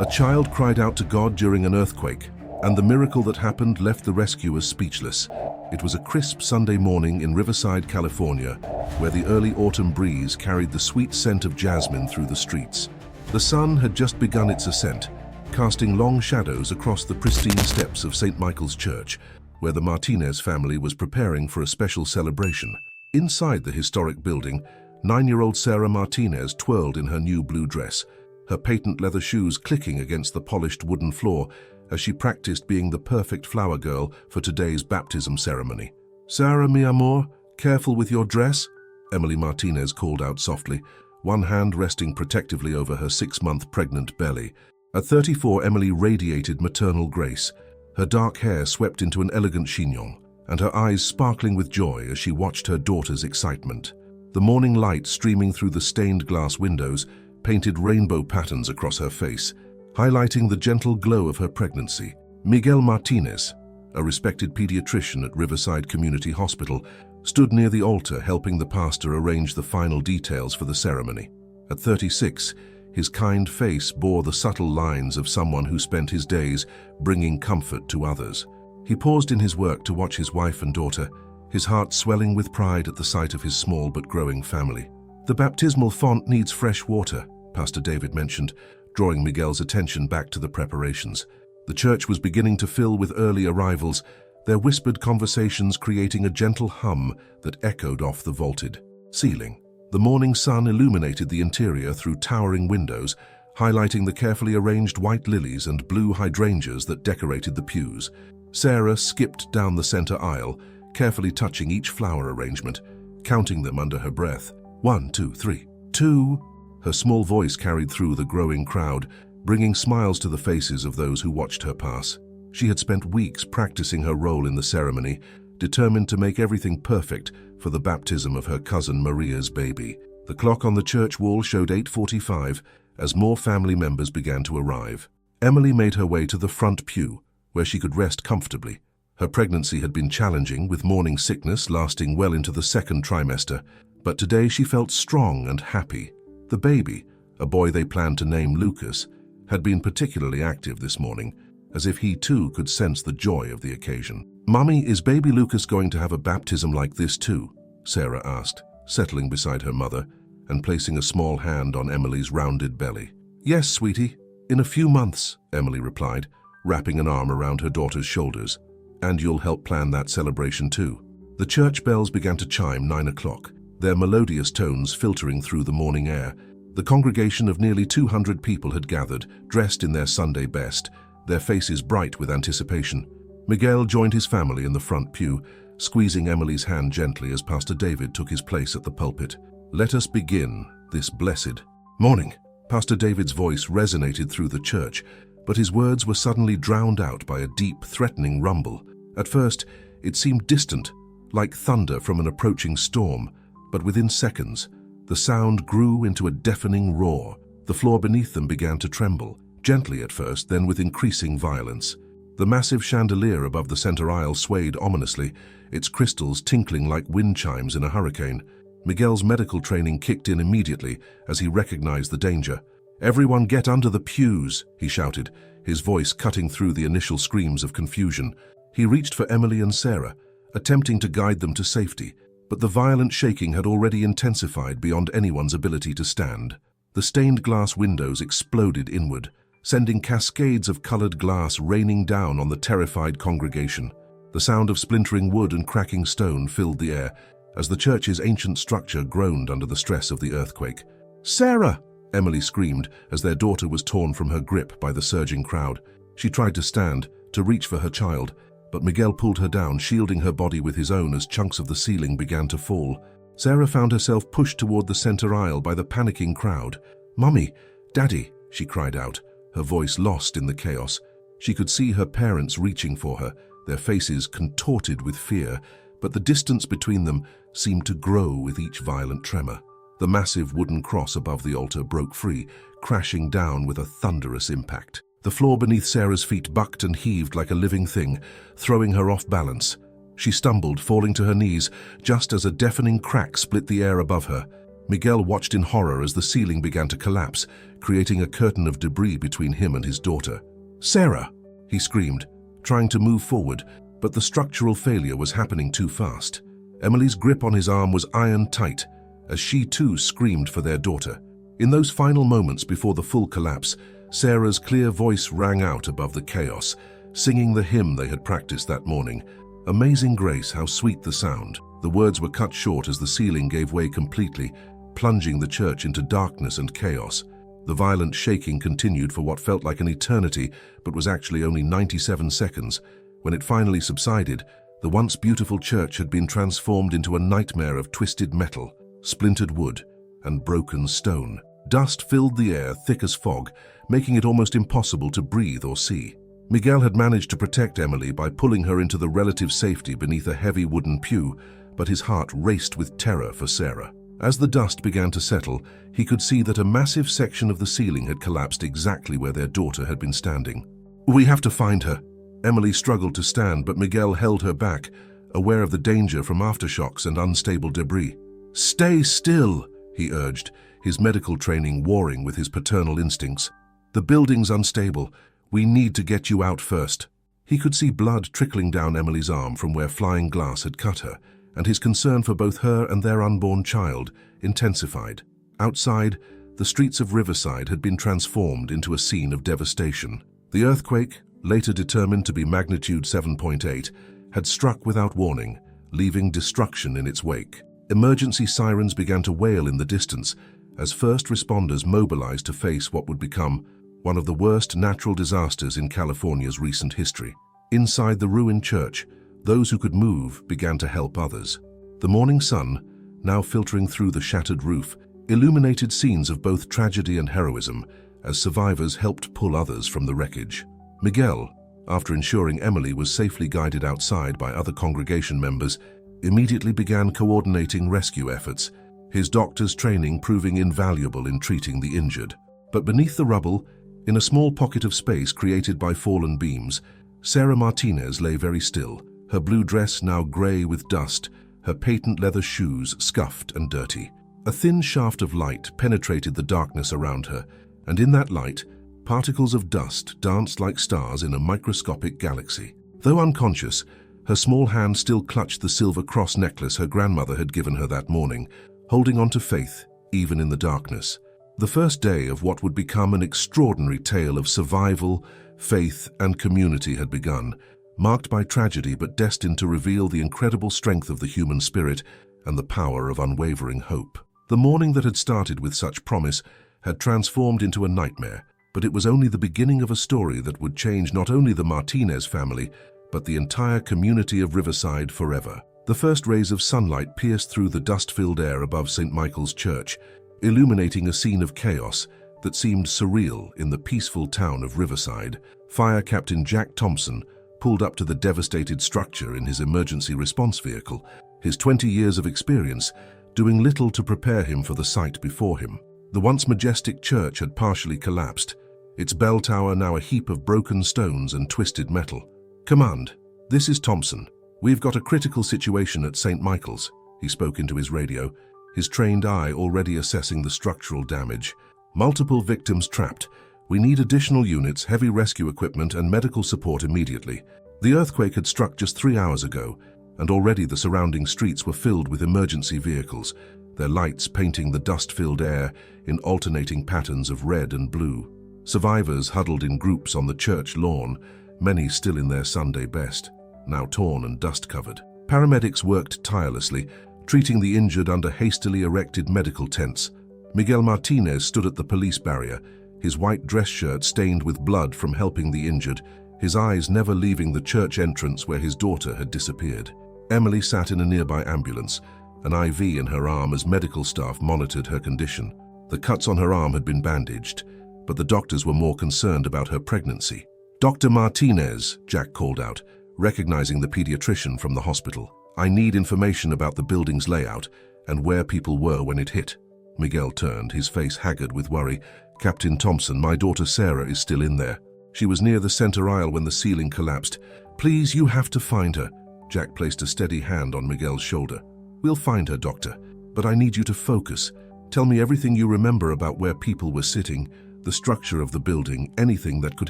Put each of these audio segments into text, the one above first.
A child cried out to God during an earthquake, and the miracle that happened left the rescuers speechless. It was a crisp Sunday morning in Riverside, California, where the early autumn breeze carried the sweet scent of jasmine through the streets. The sun had just begun its ascent, casting long shadows across the pristine steps of St. Michael's Church, where the Martinez family was preparing for a special celebration. Inside the historic building, 9-year-old Sarah Martinez twirled in her new blue dress, her patent leather shoes clicking against the polished wooden floor as she practiced being the perfect flower girl for today's baptism ceremony. "Sarah, mi amor, careful with your dress," Emily Martinez called out softly, one hand resting protectively over her 6-month pregnant belly. At 34, Emily radiated maternal grace, her dark hair swept into an elegant chignon, and her eyes sparkling with joy as she watched her daughter's excitement. The morning light streaming through the stained glass windows painted rainbow patterns across her face, highlighting the gentle glow of her pregnancy. Miguel Martinez, a respected pediatrician at Riverside Community Hospital, stood near the altar helping the pastor arrange the final details for the ceremony. At 36, his kind face bore the subtle lines of someone who spent his days bringing comfort to others. He paused in his work to watch his wife and daughter, his heart swelling with pride at the sight of his small but growing family. "The baptismal font needs fresh water," Pastor David mentioned, drawing Miguel's attention back to the preparations. The church was beginning to fill with early arrivals, their whispered conversations creating a gentle hum that echoed off the vaulted ceiling. The morning sun illuminated the interior through towering windows, highlighting the carefully arranged white lilies and blue hydrangeas that decorated the pews. Sarah skipped down the center aisle, carefully touching each flower arrangement, counting them under her breath. 1, 2, 3, 2. Her small voice carried through the growing crowd, bringing smiles to the faces of those who watched her pass. She had spent weeks practicing her role in the ceremony, determined to make everything perfect for the baptism of her cousin Maria's baby. The clock on the church wall showed 8:45 as more family members began to arrive. Emily made her way to the front pew, where she could rest comfortably. Her pregnancy had been challenging, with morning sickness lasting well into the 2nd trimester, but today she felt strong and happy. The baby, a boy they planned to name Lucas, had been particularly active this morning, as if he too could sense the joy of the occasion. "Mummy, is baby Lucas going to have a baptism like this too?" Sarah asked, settling beside her mother and placing a small hand on Emily's rounded belly. "Yes, sweetie, in a few months," Emily replied, wrapping an arm around her daughter's shoulders. "And you'll help plan that celebration too." The church bells began to chime 9 o'clock, their melodious tones filtering through the morning air. The congregation of nearly 200 people had gathered, dressed in their Sunday best, their faces bright with anticipation. Miguel joined his family in the front pew, squeezing Emily's hand gently as Pastor David took his place at the pulpit. "Let us begin this blessed morning." Pastor David's voice resonated through the church, but his words were suddenly drowned out by a deep, threatening rumble. At first, it seemed distant, like thunder from an approaching storm, but within seconds, the sound grew into a deafening roar. The floor beneath them began to tremble, gently at first, then with increasing violence. The massive chandelier above the center aisle swayed ominously, its crystals tinkling like wind chimes in a hurricane. Miguel's medical training kicked in immediately as he recognized the danger. "Everyone get under the pews," he shouted, his voice cutting through the initial screams of confusion. He reached for Emily and Sarah, attempting to guide them to safety, but the violent shaking had already intensified beyond anyone's ability to stand. The stained glass windows exploded inward, sending cascades of colored glass raining down on the terrified congregation. The sound of splintering wood and cracking stone filled the air as the church's ancient structure groaned under the stress of the earthquake. "Sarah!" Emily screamed as their daughter was torn from her grip by the surging crowd. She tried to stand, to reach for her child, but Miguel pulled her down, shielding her body with his own as chunks of the ceiling began to fall. Sarah found herself pushed toward the center aisle by the panicking crowd. "Mummy, Daddy," she cried out, her voice lost in the chaos. She could see her parents reaching for her, their faces contorted with fear, but the distance between them seemed to grow with each violent tremor. The massive wooden cross above the altar broke free, crashing down with a thunderous impact. The floor beneath Sarah's feet bucked and heaved like a living thing, throwing her off balance. She stumbled, falling to her knees, just as a deafening crack split the air above her. Miguel watched in horror as the ceiling began to collapse, creating a curtain of debris between him and his daughter. "Sarah!" he screamed, trying to move forward, but the structural failure was happening too fast. Emily's grip on his arm was iron tight, as she too screamed for their daughter. In those final moments before the full collapse, Sarah's clear voice rang out above the chaos, singing the hymn they had practiced that morning. Amazing grace, how sweet the sound. The words were cut short as the ceiling gave way completely, plunging the church into darkness and chaos. The violent shaking continued for what felt like an eternity, but was actually only 97 seconds. When it finally subsided, the once beautiful church had been transformed into a nightmare of twisted metal, splintered wood, and broken stone. Dust filled the air thick as fog, making it almost impossible to breathe or see. Miguel had managed to protect Emily by pulling her into the relative safety beneath a heavy wooden pew, but his heart raced with terror for Sarah. As the dust began to settle, he could see that a massive section of the ceiling had collapsed exactly where their daughter had been standing. "We have to find her." Emily struggled to stand, but Miguel held her back, aware of the danger from aftershocks and unstable debris. "Stay still," he urged, his medical training warring with his paternal instincts. "The building's unstable. We need to get you out first." He could see blood trickling down Emily's arm from where flying glass had cut her, and his concern for both her and their unborn child intensified. Outside, the streets of Riverside had been transformed into a scene of devastation. The earthquake, later determined to be magnitude 7.8, had struck without warning, leaving destruction in its wake. Emergency sirens began to wail in the distance as first responders mobilized to face what would become one of the worst natural disasters in California's recent history. Inside the ruined church, those who could move began to help others. The morning sun, now filtering through the shattered roof, illuminated scenes of both tragedy and heroism as survivors helped pull others from the wreckage. Miguel, after ensuring Emily was safely guided outside by other congregation members, immediately began coordinating rescue efforts, his doctor's training proving invaluable in treating the injured. But beneath the rubble, in a small pocket of space created by fallen beams, Sarah Martinez lay very still, her blue dress now grey with dust, her patent leather shoes scuffed and dirty. A thin shaft of light penetrated the darkness around her, and in that light, particles of dust danced like stars in a microscopic galaxy. Though unconscious, her small hand still clutched the silver cross necklace her grandmother had given her that morning, holding on to faith, even in the darkness. The first day of what would become an extraordinary tale of survival, faith, and community had begun, marked by tragedy but destined to reveal the incredible strength of the human spirit and the power of unwavering hope. The morning that had started with such promise had transformed into a nightmare, but it was only the beginning of a story that would change not only the Martinez family, but the entire community of Riverside forever. The first rays of sunlight pierced through the dust-filled air above St. Michael's Church, illuminating a scene of chaos that seemed surreal in the peaceful town of Riverside. Fire Captain Jack Thompson pulled up to the devastated structure in his emergency response vehicle, his 20 years of experience doing little to prepare him for the sight before him. The once majestic church had partially collapsed, its bell tower now a heap of broken stones and twisted metal. "Command, this is Thompson. We've got a critical situation at St. Michael's," he spoke into his radio, his trained eye already assessing the structural damage. "Multiple victims trapped. We need additional units, heavy rescue equipment, and medical support immediately." The earthquake had struck just 3 hours ago, and already the surrounding streets were filled with emergency vehicles, their lights painting the dust-filled air in alternating patterns of red and blue. Survivors huddled in groups on the church lawn, many still in their Sunday best, now torn and dust-covered. Paramedics worked tirelessly, treating the injured under hastily erected medical tents. Miguel Martinez stood at the police barrier, his white dress shirt stained with blood from helping the injured, his eyes never leaving the church entrance where his daughter had disappeared. Emily sat in a nearby ambulance, an IV in her arm as medical staff monitored her condition. The cuts on her arm had been bandaged, but the doctors were more concerned about her pregnancy. "Dr. Martinez," Jack called out, recognizing the pediatrician from the hospital. "I need information about the building's layout and where people were when it hit." Miguel turned, his face haggard with worry. "Captain Thompson, my daughter Sarah is still in there. She was near the center aisle when the ceiling collapsed. Please, you have to find her." Jack placed a steady hand on Miguel's shoulder. "We'll find her, doctor, but I need you to focus. Tell me everything you remember about where people were sitting, the structure of the building, anything that could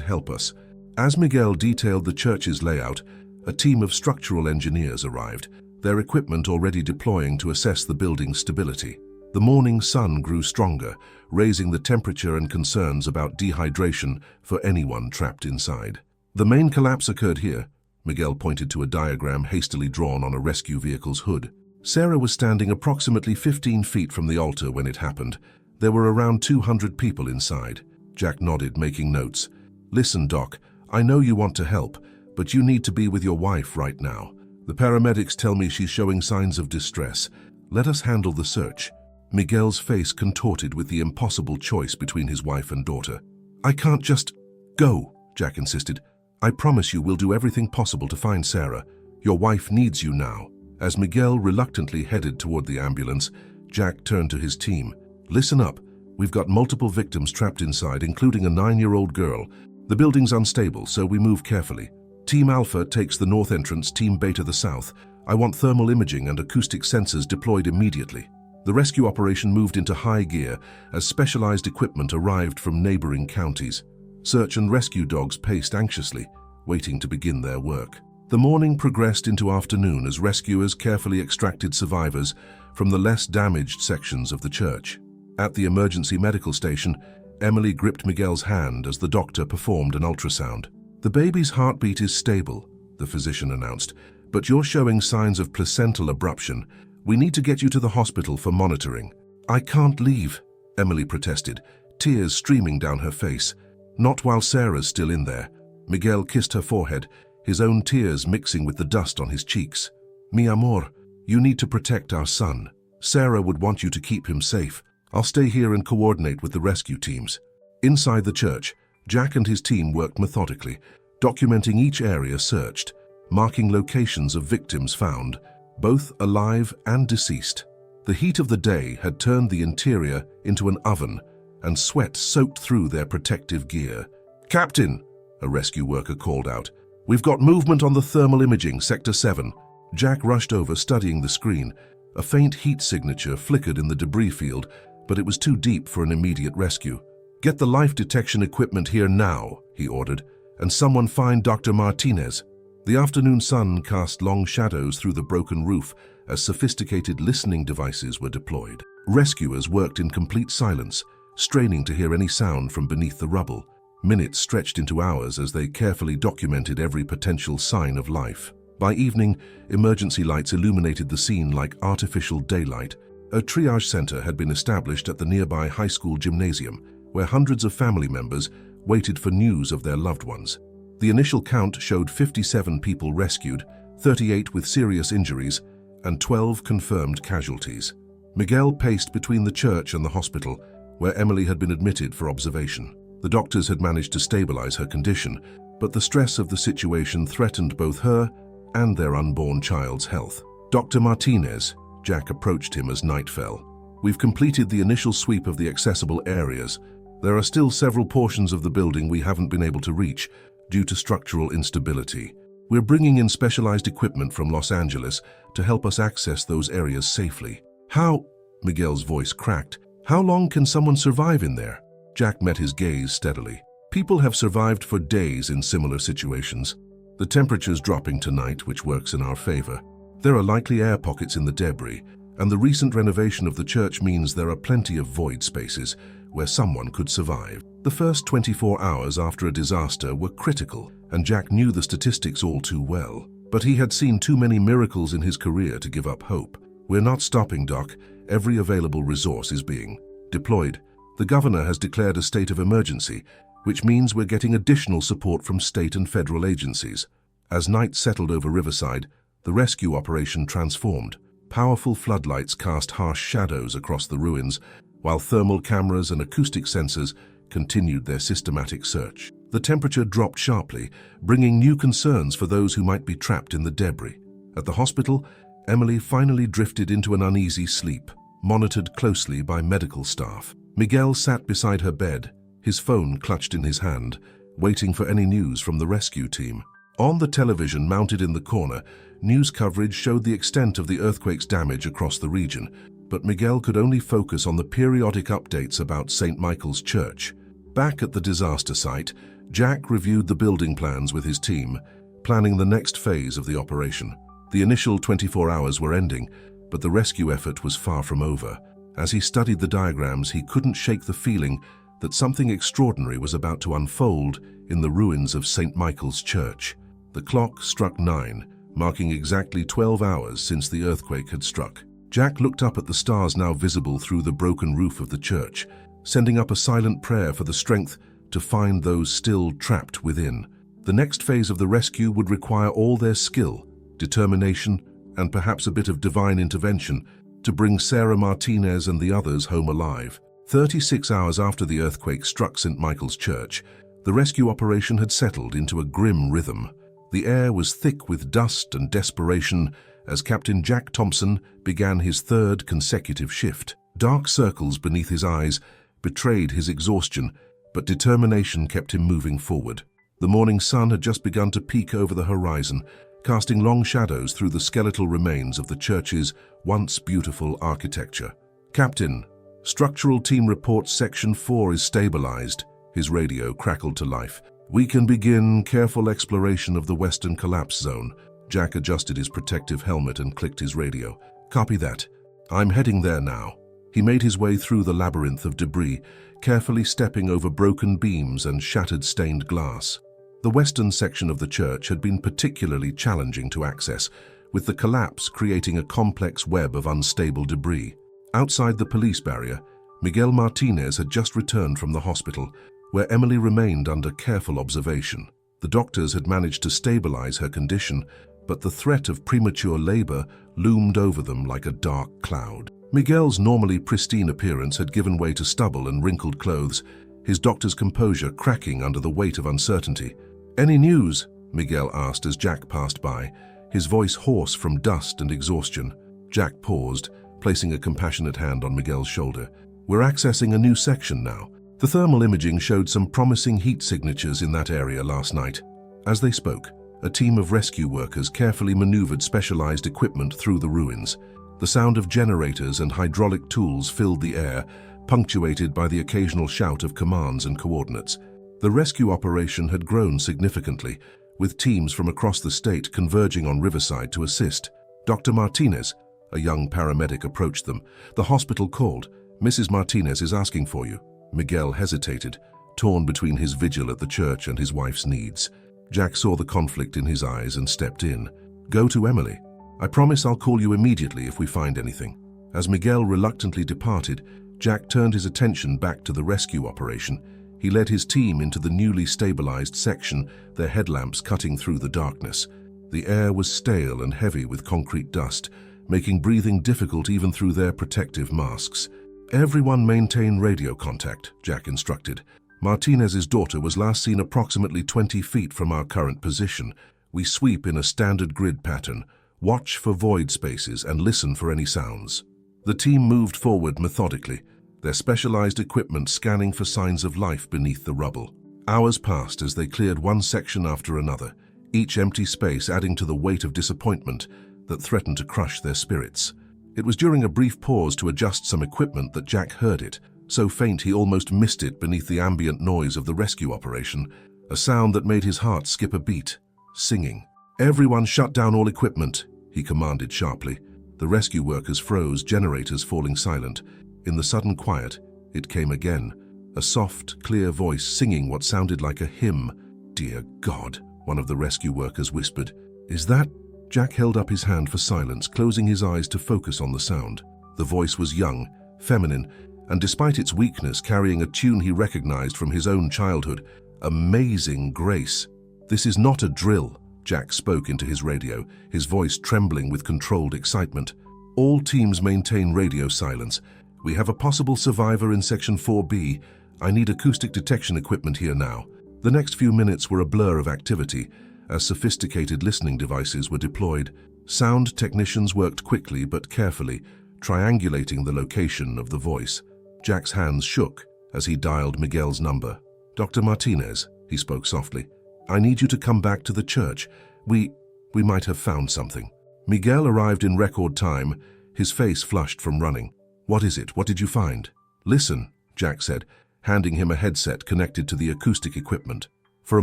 help us." As Miguel detailed the church's layout, a team of structural engineers arrived, their equipment already deploying to assess the building's stability. The morning sun grew stronger, raising the temperature and concerns about dehydration for anyone trapped inside. "The main collapse occurred here," Miguel pointed to a diagram hastily drawn on a rescue vehicle's hood. Sarah was standing approximately 15 feet from the altar when it happened. There were around 200 people inside. Jack nodded, making notes. "Listen, Doc, I know you want to help, but you need to be with your wife right now. The paramedics tell me she's showing signs of distress. Let us handle the search." Miguel's face contorted with the impossible choice between his wife and daughter. "I can't just go," Jack insisted. "I promise you we'll do everything possible to find Sarah. Your wife needs you now." As Miguel reluctantly headed toward the ambulance, Jack turned to his team. "Listen up. We've got multiple victims trapped inside, including a 9-year-old girl. The building's unstable, so we move carefully. Team Alpha takes the north entrance, Team Beta the south. I want thermal imaging and acoustic sensors deployed immediately." The rescue operation moved into high gear as specialized equipment arrived from neighboring counties. Search and rescue dogs paced anxiously, waiting to begin their work. The morning progressed into afternoon as rescuers carefully extracted survivors from the less damaged sections of the church. At the emergency medical station, Emily gripped Miguel's hand as the doctor performed an ultrasound. "The baby's heartbeat is stable," the physician announced, "but you're showing signs of placental abruption. We need to get you to the hospital for monitoring." "I can't leave," Emily protested, tears streaming down her face. "Not while Sarah's still in there." Miguel kissed her forehead, his own tears mixing with the dust on his cheeks. "Mi amor, you need to protect our son. Sarah would want you to keep him safe. I'll stay here and coordinate with the rescue teams." Inside the church, Jack and his team worked methodically, documenting each area searched, marking locations of victims found, both alive and deceased. The heat of the day had turned the interior into an oven, and sweat soaked through their protective gear. "Captain," a rescue worker called out, "we've got movement on the thermal imaging, Sector 7. Jack rushed over, studying the screen. A faint heat signature flickered in the debris field, but it was too deep for an immediate rescue. "Get the life detection equipment here now," he ordered, "and someone find Dr. Martinez." The afternoon sun cast long shadows through the broken roof as sophisticated listening devices were deployed. Rescuers worked in complete silence, straining to hear any sound from beneath the rubble. Minutes stretched into hours as they carefully documented every potential sign of life. By evening, emergency lights illuminated the scene like artificial daylight. A triage center had been established at the nearby high school gymnasium, where hundreds of family members waited for news of their loved ones. The initial count showed 57 people rescued, 38 with serious injuries, and 12 confirmed casualties. Miguel paced between the church and the hospital, where Emily had been admitted for observation. The doctors had managed to stabilize her condition, but the stress of the situation threatened both her and their unborn child's health. "Dr. Martinez," Jack approached him as night fell. "We've completed the initial sweep of the accessible areas. There are still several portions of the building we haven't been able to reach due to structural instability. We're bringing in specialized equipment from Los Angeles to help us access those areas safely." "How?" Miguel's voice cracked. "How long can someone survive in there?" Jack met his gaze steadily. "People have survived for days in similar situations. The temperature's dropping tonight, which works in our favor. There are likely air pockets in the debris, and the recent renovation of the church means there are plenty of void spaces where someone could survive." The first 24 hours after a disaster were critical, and Jack knew the statistics all too well. But he had seen too many miracles in his career to give up hope. "We're not stopping, Doc. Every available resource is being deployed. The governor has declared a state of emergency, which means we're getting additional support from state and federal agencies." As night settled over Riverside, the rescue operation transformed. Powerful floodlights cast harsh shadows across the ruins, while thermal cameras and acoustic sensors continued their systematic search. The temperature dropped sharply, bringing new concerns for those who might be trapped in the debris. At the hospital, Emily finally drifted into an uneasy sleep, monitored closely by medical staff. Miguel sat beside her bed, his phone clutched in his hand, waiting for any news from the rescue team. On the television mounted in the corner, news coverage showed the extent of the earthquake's damage across the region, but Miguel could only focus on the periodic updates about St. Michael's Church. Back at the disaster site, Jack reviewed the building plans with his team, planning the next phase of the operation. The initial 24 hours were ending, but the rescue effort was far from over. As he studied the diagrams, he couldn't shake the feeling that something extraordinary was about to unfold in the ruins of St. Michael's Church. The clock struck 9, marking exactly 12 hours since the earthquake had struck. Jack looked up at the stars now visible through the broken roof of the church, sending up a silent prayer for the strength to find those still trapped within. The next phase of the rescue would require all their skill, determination, and perhaps a bit of divine intervention to bring Sarah Martinez and the others home alive. 36 hours after the earthquake struck St. Michael's Church, the rescue operation had settled into a grim rhythm. The air was thick with dust and desperation as Captain Jack Thompson began his third consecutive shift. Dark circles beneath his eyes betrayed his exhaustion, but determination kept him moving forward. The morning sun had just begun to peek over the horizon, casting long shadows through the skeletal remains of the church's once beautiful architecture. "Captain, structural team reports Section 4 is stabilized." His radio crackled to life. "We can begin careful exploration of the western collapse zone." Jack adjusted his protective helmet and clicked his radio. "Copy that. I'm heading there now." He made his way through the labyrinth of debris, carefully stepping over broken beams and shattered stained glass. The western section of the church had been particularly challenging to access, with the collapse creating a complex web of unstable debris. Outside the police barrier, Miguel Martinez had just returned from the hospital, where Emily remained under careful observation. The doctors had managed to stabilize her condition, but the threat of premature labor loomed over them like a dark cloud. Miguel's normally pristine appearance had given way to stubble and wrinkled clothes, his doctor's composure cracking under the weight of uncertainty. "Any news?" Miguel asked as Jack passed by, his voice hoarse from dust and exhaustion. Jack paused, placing a compassionate hand on Miguel's shoulder. "We're accessing a new section now. The thermal imaging showed some promising heat signatures in that area last night." As they spoke, a team of rescue workers carefully maneuvered specialized equipment through the ruins. The sound of generators and hydraulic tools filled the air, punctuated by the occasional shout of commands and coordinates. The rescue operation had grown significantly, with teams from across the state converging on Riverside to assist. "Dr. Martinez," a young paramedic approached them. "The hospital called. Mrs. Martinez is asking for you." Miguel hesitated, torn between his vigil at the church and his wife's needs. Jack saw the conflict in his eyes and stepped in. "Go to Emily. I promise I'll call you immediately if we find anything." As Miguel reluctantly departed, Jack turned his attention back to the rescue operation. He led his team into the newly stabilized section, their headlamps cutting through the darkness. The air was stale and heavy with concrete dust, making breathing difficult even through their protective masks. "Everyone maintain radio contact," Jack instructed. "Martinez's daughter was last seen approximately 20 feet from our current position. We sweep in a standard grid pattern. Watch for void spaces and listen for any sounds." The team moved forward methodically, their specialized equipment scanning for signs of life beneath the rubble. Hours passed as they cleared one section after another, each empty space adding to the weight of disappointment that threatened to crush their spirits. It was during a brief pause to adjust some equipment that Jack heard it, so faint he almost missed it beneath the ambient noise of the rescue operation, a sound that made his heart skip a beat. Singing. "Everyone shut down all equipment," he commanded sharply. The rescue workers froze, generators falling silent. In the sudden quiet, it came again, a soft, clear voice singing what sounded like a hymn. "Dear God," one of the rescue workers whispered. "Is that—" Jack held up his hand for silence, closing his eyes to focus on the sound. The voice was young, feminine, and despite its weakness, carrying a tune he recognized from his own childhood, amazing grace. "This is not a drill," Jack spoke into his radio, his voice trembling with controlled excitement. "All teams maintain radio silence. We have a possible survivor in Section 4B. I need acoustic detection equipment here now." The next few minutes were a blur of activity, as sophisticated listening devices were deployed. Sound technicians worked quickly but carefully, triangulating the location of the voice. Jack's hands shook as he dialed Miguel's number. "Dr. Martinez," he spoke softly, "I need you to come back to the church. We might have found something." Miguel arrived in record time, his face flushed from running. What is it? What did you find? Listen, Jack said, handing him a headset connected to the acoustic equipment. For a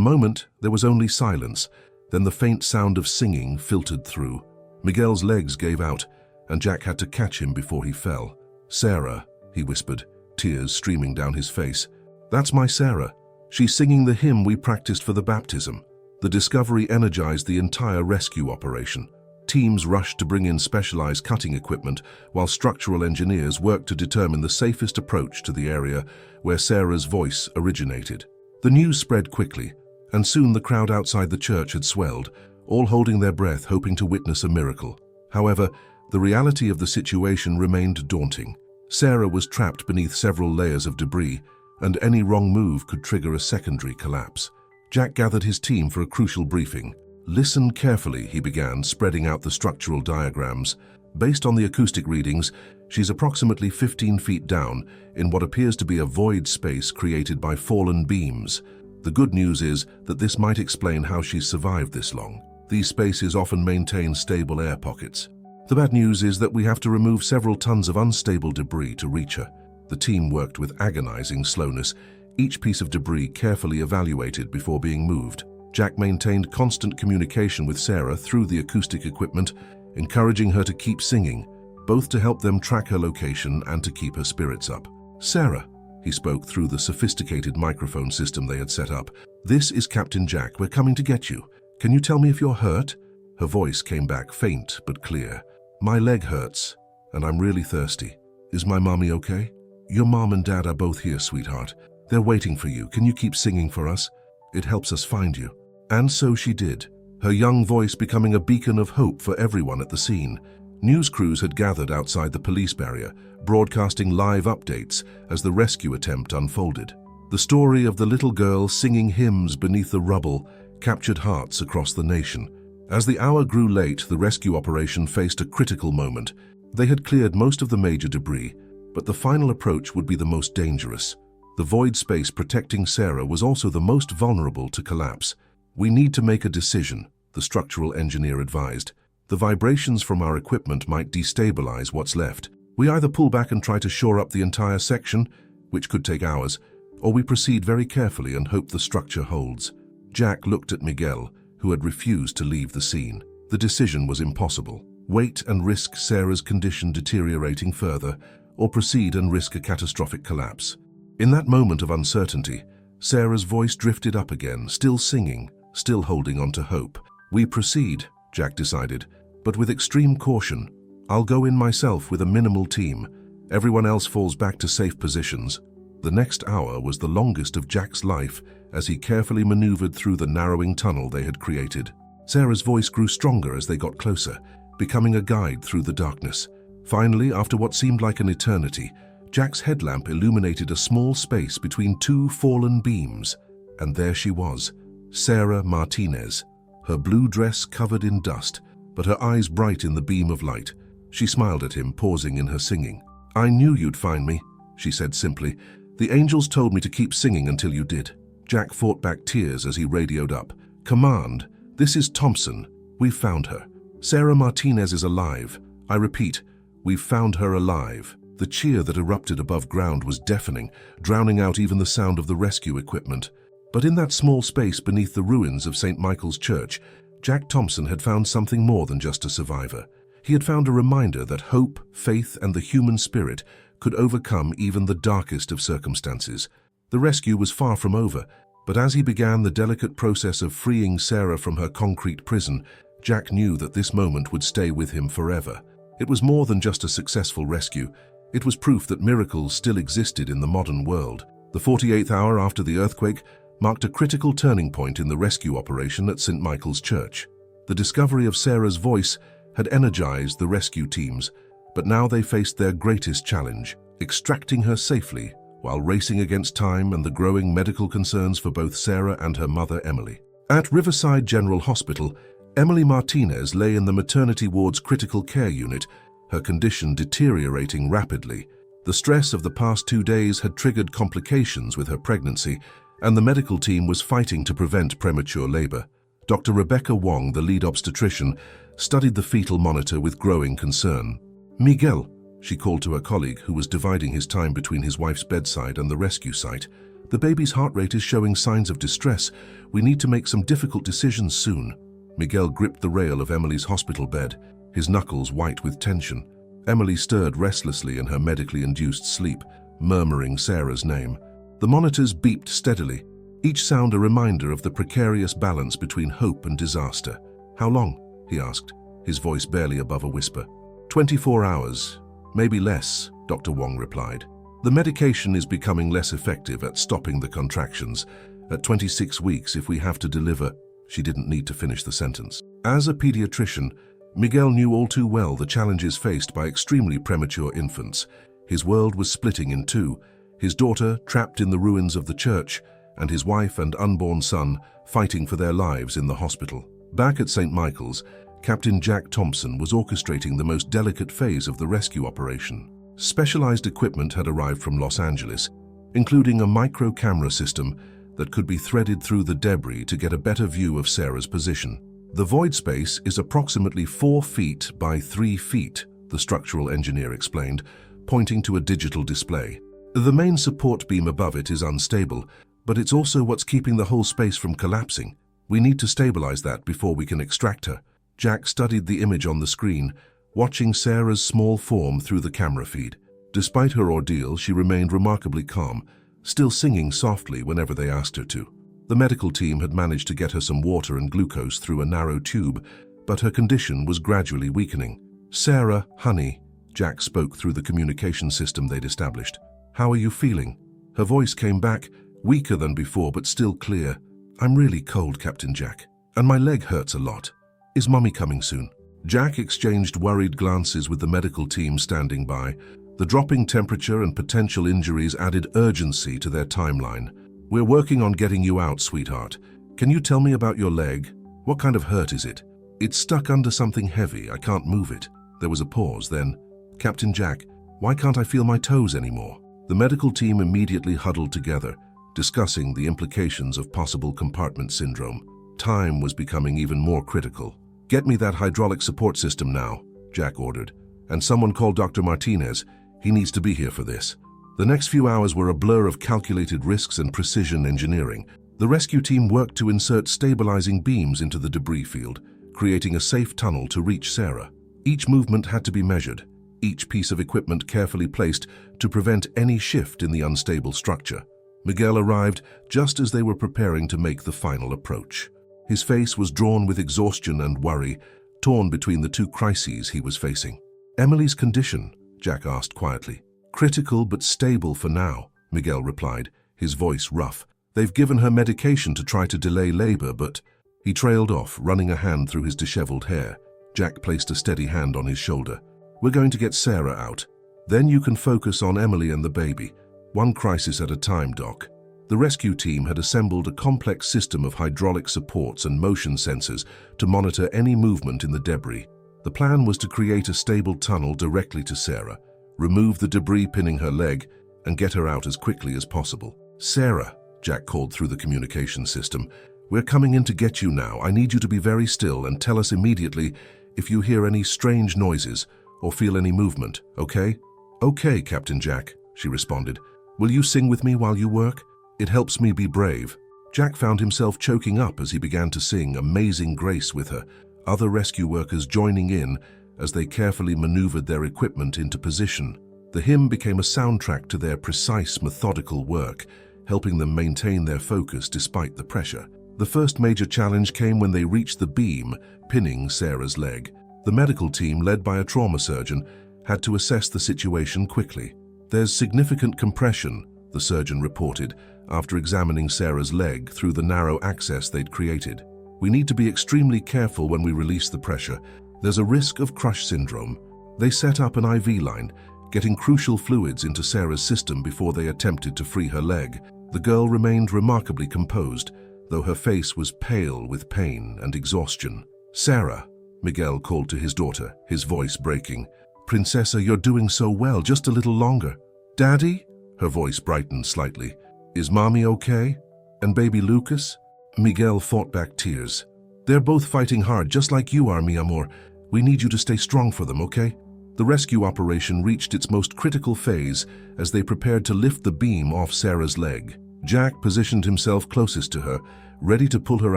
moment, there was only silence. Then the faint sound of singing filtered through. Miguel's legs gave out, and Jack had to catch him before he fell. Sarah, he whispered, tears streaming down his face. That's my Sarah. She's singing the hymn we practiced for the baptism. The discovery energized the entire rescue operation. Teams rushed to bring in specialized cutting equipment, while structural engineers worked to determine the safest approach to the area where Sarah's voice originated. The news spread quickly, and soon the crowd outside the church had swelled, all holding their breath, hoping to witness a miracle. However, the reality of the situation remained daunting. Sarah was trapped beneath several layers of debris, and any wrong move could trigger a secondary collapse. Jack gathered his team for a crucial briefing. Listen carefully, he began, spreading out the structural diagrams. Based on the acoustic readings, she's approximately 15 feet down in what appears to be a void space created by fallen beams. The good news is that this might explain how she's survived this long. These spaces often maintain stable air pockets. The bad news is that we have to remove several tons of unstable debris to reach her. The team worked with agonizing slowness, each piece of debris carefully evaluated before being moved. Jack maintained constant communication with Sarah through the acoustic equipment, encouraging her to keep singing, both to help them track her location and to keep her spirits up. Sarah, he spoke through the sophisticated microphone system they had set up. This is Captain Jack. We're coming to get you. Can you tell me if you're hurt? Her voice came back faint but clear. My leg hurts, and I'm really thirsty. Is my mommy okay? Your mom and dad are both here, sweetheart. They're waiting for you. Can you keep singing for us? It helps us find you. And so she did, her young voice becoming a beacon of hope for everyone at the scene. News crews had gathered outside the police barrier, broadcasting live updates as the rescue attempt unfolded. The story of the little girl singing hymns beneath the rubble captured hearts across the nation. As the hour grew late, the rescue operation faced a critical moment. They had cleared most of the major debris, but the final approach would be the most dangerous. The void space protecting Sarah was also the most vulnerable to collapse. We need to make a decision, the structural engineer advised. The vibrations from our equipment might destabilize what's left. We either pull back and try to shore up the entire section, which could take hours, or we proceed very carefully and hope the structure holds. Jack looked at Miguel, who had refused to leave the scene. The decision was impossible. Wait and risk Sarah's condition deteriorating further, or proceed and risk a catastrophic collapse. In that moment of uncertainty, Sarah's voice drifted up again, still singing, still holding on to hope. We proceed, Jack decided, but with extreme caution. I'll go in myself with a minimal team. Everyone else falls back to safe positions. The next hour was the longest of Jack's life as he carefully maneuvered through the narrowing tunnel they had created. Sarah's voice grew stronger as they got closer, becoming a guide through the darkness. Finally, after what seemed like an eternity, Jack's headlamp illuminated a small space between two fallen beams, and there she was, Sarah Martinez, her blue dress covered in dust, but her eyes bright in the beam of light. She smiled at him, pausing in her singing. I knew you'd find me, she said simply. The angels told me to keep singing until you did. Jack fought back tears as he radioed up. Command, this is Thompson. We've found her. Sarah Martinez is alive. I repeat, we've found her alive. The cheer that erupted above ground was deafening, drowning out even the sound of the rescue equipment. But in that small space beneath the ruins of St. Michael's Church, Jack Thompson had found something more than just a survivor. He had found a reminder that hope, faith, and the human spirit could overcome even the darkest of circumstances. The rescue was far from over, but as he began the delicate process of freeing Sarah from her concrete prison, Jack knew that this moment would stay with him forever. It was more than just a successful rescue. It was proof that miracles still existed in the modern world. The 48th hour after the earthquake marked a critical turning point in the rescue operation at St. Michael's Church. The discovery of Sarah's voice had energized the rescue teams, but now they faced their greatest challenge, extracting her safely while racing against time and the growing medical concerns for both Sarah and her mother, Emily. At Riverside General Hospital, Emily Martinez lay in the maternity ward's critical care unit, her condition deteriorating rapidly. The stress of the past 2 days had triggered complications with her pregnancy, and the medical team was fighting to prevent premature labor. Dr. Rebecca Wong, the lead obstetrician, studied the fetal monitor with growing concern. Miguel, She called to her colleague, who was dividing his time between his wife's bedside and the rescue site. "The baby's heart rate is showing signs of distress. We need to make some difficult decisions soon." Miguel gripped the rail of Emily's hospital bed, his knuckles white with tension. Emily stirred restlessly in her medically induced sleep, murmuring Sarah's name. The monitors beeped steadily, each sound a reminder of the precarious balance between hope and disaster. "How long?" he asked, his voice barely above a whisper. 24 hours, maybe less, Dr. Wong replied. "The medication is becoming less effective at stopping the contractions. At 26 weeks, if we have to deliver..." She didn't need to finish the sentence. As a pediatrician, Miguel knew all too well the challenges faced by extremely premature infants. His world was splitting in two, his daughter trapped in the ruins of the church, and his wife and unborn son fighting for their lives in the hospital. Back at St. Michael's, Captain Jack Thompson was orchestrating the most delicate phase of the rescue operation. Specialized equipment had arrived from Los Angeles, including a micro-camera system that could be threaded through the debris to get a better view of Sarah's position. "The void space is approximately 4 feet by 3 feet, the structural engineer explained, pointing to a digital display. "The main support beam above it is unstable, but it's also what's keeping the whole space from collapsing. We need to stabilize that before we can extract her." Jack studied the image on the screen, watching Sarah's small form through the camera feed. Despite her ordeal, she remained remarkably calm, still singing softly whenever they asked her to. The medical team had managed to get her some water and glucose through a narrow tube, but her condition was gradually weakening. "Sarah, honey," Jack spoke through the communication system they'd established. "How are you feeling?" Her voice came back, weaker than before but still clear. "I'm really cold, Captain Jack, and my leg hurts a lot. Is Mummy coming soon?" Jack exchanged worried glances with the medical team standing by. The dropping temperature and potential injuries added urgency to their timeline. "We're working on getting you out, sweetheart. Can you tell me about your leg? What kind of hurt is it?" "It's stuck under something heavy. I can't move it." There was a pause, then, "Captain Jack, why can't I feel my toes anymore?" The medical team immediately huddled together, discussing the implications of possible compartment syndrome. Time was becoming even more critical. "Get me that hydraulic support system now," Jack ordered. "And someone call Dr. Martinez. He needs to be here for this." The next few hours were a blur of calculated risks and precision engineering. The rescue team worked to insert stabilizing beams into the debris field, creating a safe tunnel to reach Sarah. Each movement had to be measured, each piece of equipment carefully placed to prevent any shift in the unstable structure. Miguel arrived just as they were preparing to make the final approach. His face was drawn with exhaustion and worry, torn between the two crises he was facing. "Emily's condition?" Jack asked quietly. "Critical but stable for now," Miguel replied, his voice rough. "They've given her medication to try to delay labor, but..." He trailed off, running a hand through his disheveled hair. Jack placed a steady hand on his shoulder. "We're going to get Sarah out. Then you can focus on Emily and the baby. One crisis at a time, Doc." The rescue team had assembled a complex system of hydraulic supports and motion sensors to monitor any movement in the debris. The plan was to create a stable tunnel directly to Sarah, remove the debris pinning her leg, and get her out as quickly as possible. "Sarah," Jack called through the communication system, "we're coming in to get you now. I need you to be very still and tell us immediately if you hear any strange noises or feel any movement, okay?" "Okay, Captain Jack," she responded. "Will you sing with me while you work? It helps me be brave." Jack found himself choking up as he began to sing Amazing Grace with her, other rescue workers joining in as they carefully maneuvered their equipment into position. The hymn became a soundtrack to their precise, methodical work, helping them maintain their focus despite the pressure. The first major challenge came when they reached the beam, pinning Sarah's leg. The medical team, led by a trauma surgeon, had to assess the situation quickly. "There's significant compression," the surgeon reported, after examining Sarah's leg through the narrow access they'd created. "We need to be extremely careful when we release the pressure. There's a risk of crush syndrome." They set up an IV line, getting crucial fluids into Sarah's system before they attempted to free her leg. The girl remained remarkably composed, though her face was pale with pain and exhaustion. "Sarah," Miguel called to his daughter, his voice breaking. "Princessa, you're doing so well, just a little longer." "Daddy?" Her voice brightened slightly. "Is Mommy okay? And baby Lucas?" Miguel fought back tears. "They're both fighting hard, just like you are, mi amor. We need you to stay strong for them, okay?" The rescue operation reached its most critical phase as they prepared to lift the beam off Sarah's leg. Jack positioned himself closest to her, ready to pull her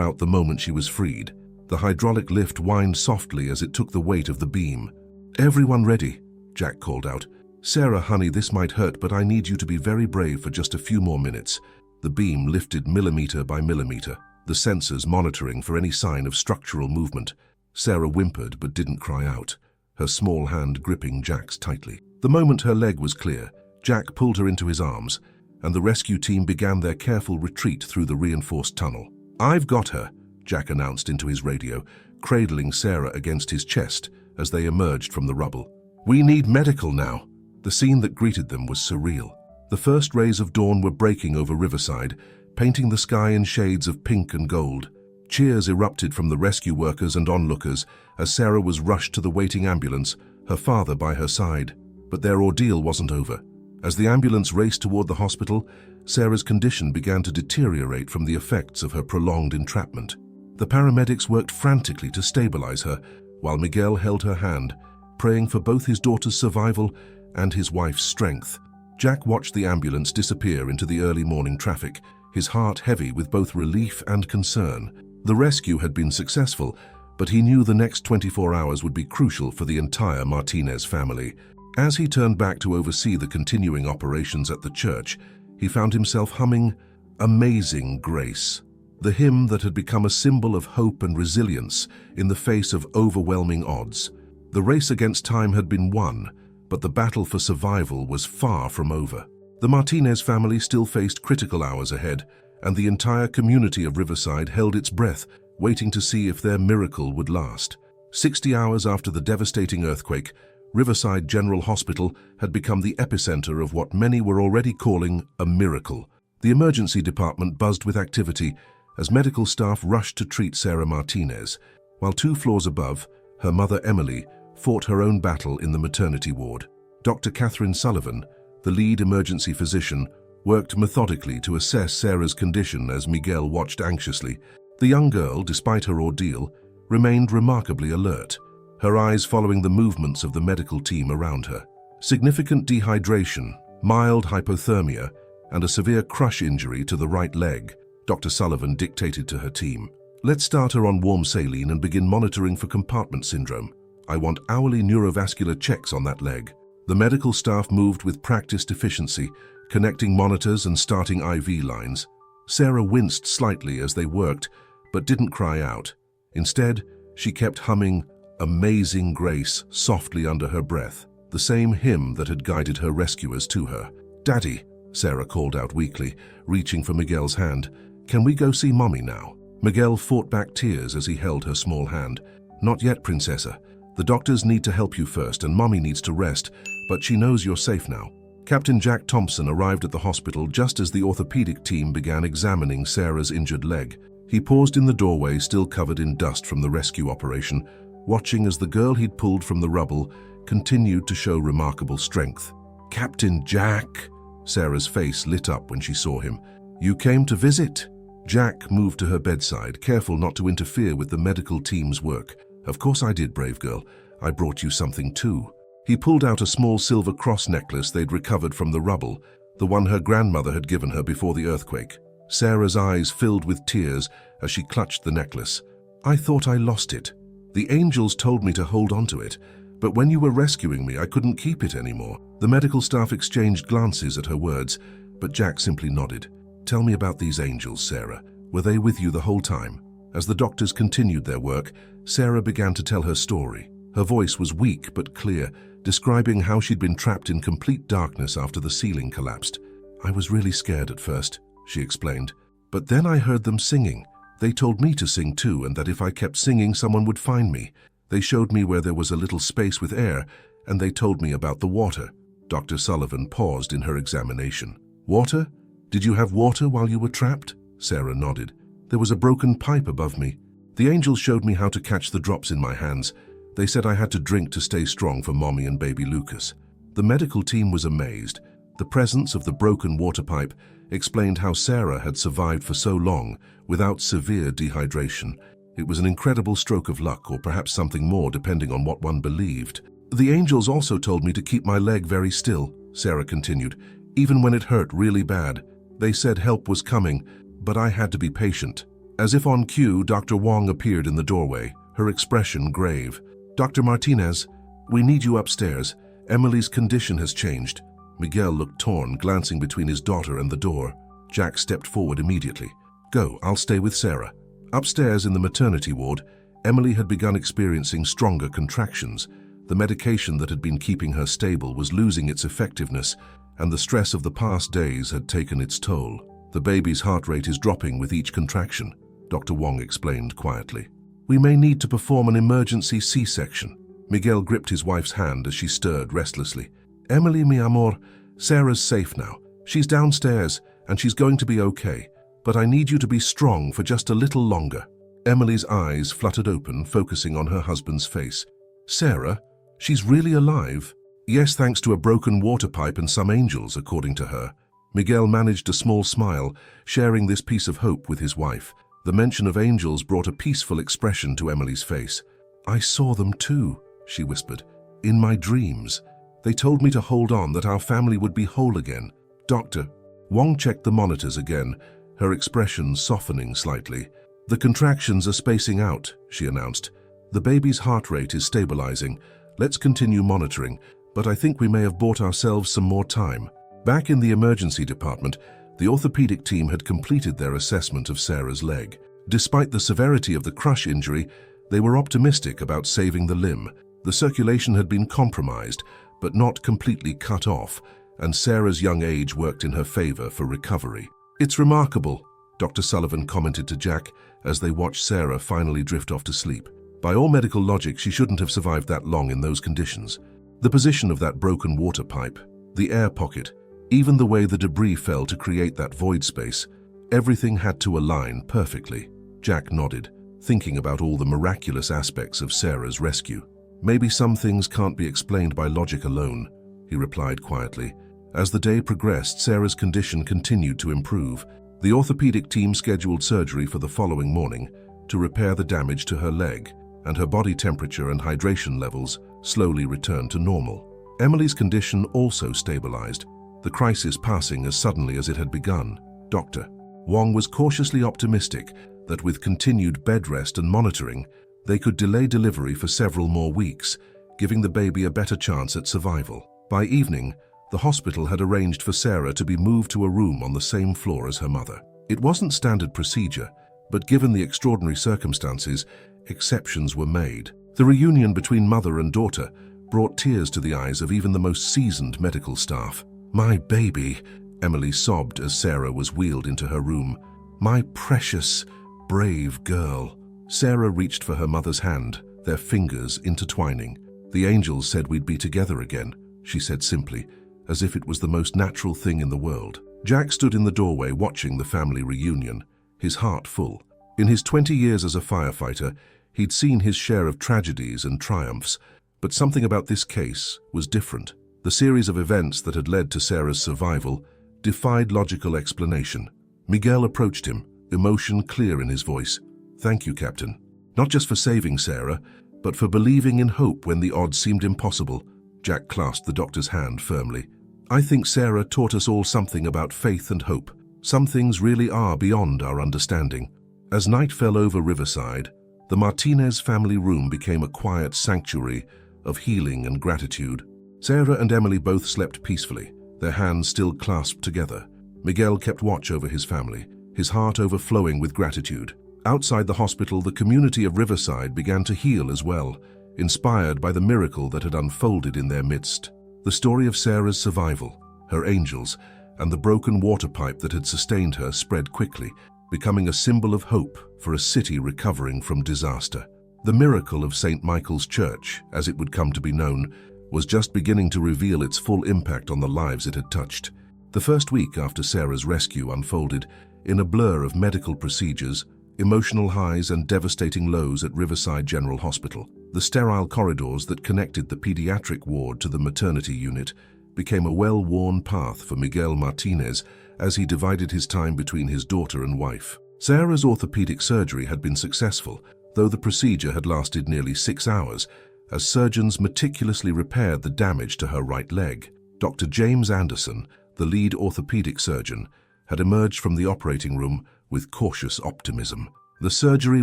out the moment she was freed. The hydraulic lift whined softly as it took the weight of the beam. "Everyone ready," Jack called out. "Sarah, honey, this might hurt, but I need you to be very brave for just a few more minutes." The beam lifted millimeter by millimeter, the sensors monitoring for any sign of structural movement. Sarah whimpered but didn't cry out, her small hand gripping Jack's tightly. The moment her leg was clear, Jack pulled her into his arms, and the rescue team began their careful retreat through the reinforced tunnel. "I've got her," Jack announced into his radio, cradling Sarah against his chest as they emerged from the rubble. "We need medical now." The scene that greeted them was surreal. The first rays of dawn were breaking over Riverside, painting the sky in shades of pink and gold. Cheers erupted from the rescue workers and onlookers as Sarah was rushed to the waiting ambulance, her father by her side. But their ordeal wasn't over. As the ambulance raced toward the hospital, Sarah's condition began to deteriorate from the effects of her prolonged entrapment. The paramedics worked frantically to stabilize her, while Miguel held her hand, praying for both his daughter's survival and his wife's strength. Jack watched the ambulance disappear into the early morning traffic, his heart heavy with both relief and concern. The rescue had been successful, but he knew the next 24 hours would be crucial for the entire Martinez family. As he turned back to oversee the continuing operations at the church, he found himself humming "Amazing Grace," the hymn that had become a symbol of hope and resilience in the face of overwhelming odds. The race against time had been won, but the battle for survival was far from over. The Martinez family still faced critical hours ahead, and the entire community of Riverside held its breath, waiting to see if their miracle would last. 60 hours after the devastating earthquake, Riverside General Hospital had become the epicenter of what many were already calling a miracle. The emergency department buzzed with activity as medical staff rushed to treat Sarah Martinez, while 2 floors above, her mother Emily fought her own battle in the maternity ward. Dr. Catherine Sullivan, the lead emergency physician, worked methodically to assess Sarah's condition as Miguel watched anxiously. The young girl, despite her ordeal, remained remarkably alert, her eyes following the movements of the medical team around her. Significant dehydration, mild hypothermia, and a severe crush injury to the right leg, Dr. Sullivan dictated to her team. "Let's start her on warm saline and begin monitoring for compartment syndrome. I want hourly neurovascular checks on that leg." The medical staff moved with practiced efficiency, connecting monitors and starting IV lines. Sarah winced slightly as they worked, but didn't cry out. Instead, she kept humming "Amazing Grace" softly under her breath, the same hymn that had guided her rescuers to her. "Daddy," Sarah called out weakly, reaching for Miguel's hand, "can we go see Mommy now?" Miguel fought back tears as he held her small hand. "Not yet, Princessa. The doctors need to help you first and Mommy needs to rest, but she knows you're safe now." Captain Jack Thompson arrived at the hospital just as the orthopedic team began examining Sarah's injured leg. He paused in the doorway, still covered in dust from the rescue operation, watching as the girl he'd pulled from the rubble continued to show remarkable strength. "Captain Jack!" Sarah's face lit up when she saw him. "You came to visit?" Jack moved to her bedside, careful not to interfere with the medical team's work. "Of course I did, brave girl. I brought you something too." He pulled out a small silver cross necklace they'd recovered from the rubble, the one her grandmother had given her before the earthquake. Sarah's eyes filled with tears as she clutched the necklace. "I thought I lost it. The angels told me to hold on to it, but when you were rescuing me, I couldn't keep it anymore." The medical staff exchanged glances at her words, but Jack simply nodded. "Tell me about these angels, Sarah. Were they with you the whole time?" As the doctors continued their work, Sarah began to tell her story. Her voice was weak but clear, describing how she'd been trapped in complete darkness after the ceiling collapsed. "I was really scared at first," she explained. "But then I heard them singing. They told me to sing too, and that if I kept singing, someone would find me. They showed me where there was a little space with air, and they told me about the water." Dr. Sullivan paused in her examination. "Water? Did you have water while you were trapped?" Sarah nodded. "There was a broken pipe above me. The angels showed me how to catch the drops in my hands. They said I had to drink to stay strong for Mommy and baby Lucas." The medical team was amazed. The presence of the broken water pipe explained how Sarah had survived for so long without severe dehydration. It was an incredible stroke of luck, or perhaps something more, depending on what one believed. The angels also told me to keep my leg very still, Sarah continued, even when it hurt really bad. They said help was coming, but I had to be patient. As if on cue, Dr. Wong appeared in the doorway, her expression grave. Dr. Martinez, we need you upstairs. Emily's condition has changed. Miguel looked torn, glancing between his daughter and the door. Jack stepped forward immediately. Go, I'll stay with Sarah. Upstairs in the maternity ward, Emily had begun experiencing stronger contractions. The medication that had been keeping her stable was losing its effectiveness, and the stress of the past days had taken its toll. The baby's heart rate is dropping with each contraction, Dr. Wong explained quietly. We may need to perform an emergency C-section. Miguel gripped his wife's hand as she stirred restlessly. Emily, mi amor, Sarah's safe now. She's downstairs, and she's going to be okay. But I need you to be strong for just a little longer. Emily's eyes fluttered open, focusing on her husband's face. Sarah? She's really alive? Yes, thanks to a broken water pipe and some angels, according to her. Miguel managed a small smile, sharing this piece of hope with his wife. The mention of angels brought a peaceful expression to Emily's face. I saw them too, she whispered. In my dreams. They told me to hold on, that our family would be whole again. Doctor. Wong checked the monitors again, her expression softening slightly. The contractions are spacing out, she announced. The baby's heart rate is stabilizing. Let's continue monitoring, but I think we may have bought ourselves some more time. Back in the emergency department, the orthopedic team had completed their assessment of Sarah's leg. Despite the severity of the crush injury, they were optimistic about saving the limb. The circulation had been compromised, but not completely cut off, and Sarah's young age worked in her favor for recovery. It's remarkable, Dr. Sullivan commented to Jack as they watched Sarah finally drift off to sleep. By all medical logic, she shouldn't have survived that long in those conditions. The position of that broken water pipe, the air pocket, even the way the debris fell to create that void space, everything had to align perfectly. Jack nodded, thinking about all the miraculous aspects of Sarah's rescue. Maybe some things can't be explained by logic alone, he replied quietly. As the day progressed, Sarah's condition continued to improve. The orthopedic team scheduled surgery for the following morning to repair the damage to her leg, and her body temperature and hydration levels slowly returned to normal. Emily's condition also stabilized, the crisis passing as suddenly as it had begun. Dr. Wong was cautiously optimistic that with continued bed rest and monitoring, they could delay delivery for several more weeks, giving the baby a better chance at survival. By evening, the hospital had arranged for Sarah to be moved to a room on the same floor as her mother. It wasn't standard procedure, but given the extraordinary circumstances, exceptions were made. The reunion between mother and daughter brought tears to the eyes of even the most seasoned medical staff. My baby, Emily sobbed as Sarah was wheeled into her room. My precious, brave girl. Sarah reached for her mother's hand, their fingers intertwining. The angels said we'd be together again, she said simply, as if it was the most natural thing in the world. Jack stood in the doorway watching the family reunion, his heart full. In his 20 years as a firefighter, he'd seen his share of tragedies and triumphs, but something about this case was different. The series of events that had led to Sarah's survival defied logical explanation. Miguel approached him, emotion clear in his voice. Thank you, Captain. Not just for saving Sarah, but for believing in hope when the odds seemed impossible. Jack clasped the doctor's hand firmly. I think Sarah taught us all something about faith and hope. Some things really are beyond our understanding. As night fell over Riverside, the Martinez family room became a quiet sanctuary of healing and gratitude. Sarah and Emily both slept peacefully, their hands still clasped together. Miguel kept watch over his family, his heart overflowing with gratitude. Outside the hospital, the community of Riverside began to heal as well, inspired by the miracle that had unfolded in their midst. The story of Sarah's survival, her angels, and the broken water pipe that had sustained her spread quickly, becoming a symbol of hope for a city recovering from disaster. The miracle of St. Michael's Church, as it would come to be known, was just beginning to reveal its full impact on the lives it had touched. The first week after Sarah's rescue unfolded in a blur of medical procedures, emotional highs and devastating lows at Riverside General Hospital. The sterile corridors that connected the pediatric ward to the maternity unit became a well-worn path for Miguel Martinez as he divided his time between his daughter and wife. Sarah's orthopedic surgery had been successful, though the procedure had lasted nearly 6 hours, as surgeons meticulously repaired the damage to her right leg. Dr. James Anderson, the lead orthopedic surgeon, had emerged from the operating room with cautious optimism. "The surgery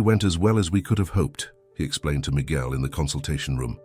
went as well as we could have hoped," he explained to Miguel in the consultation room.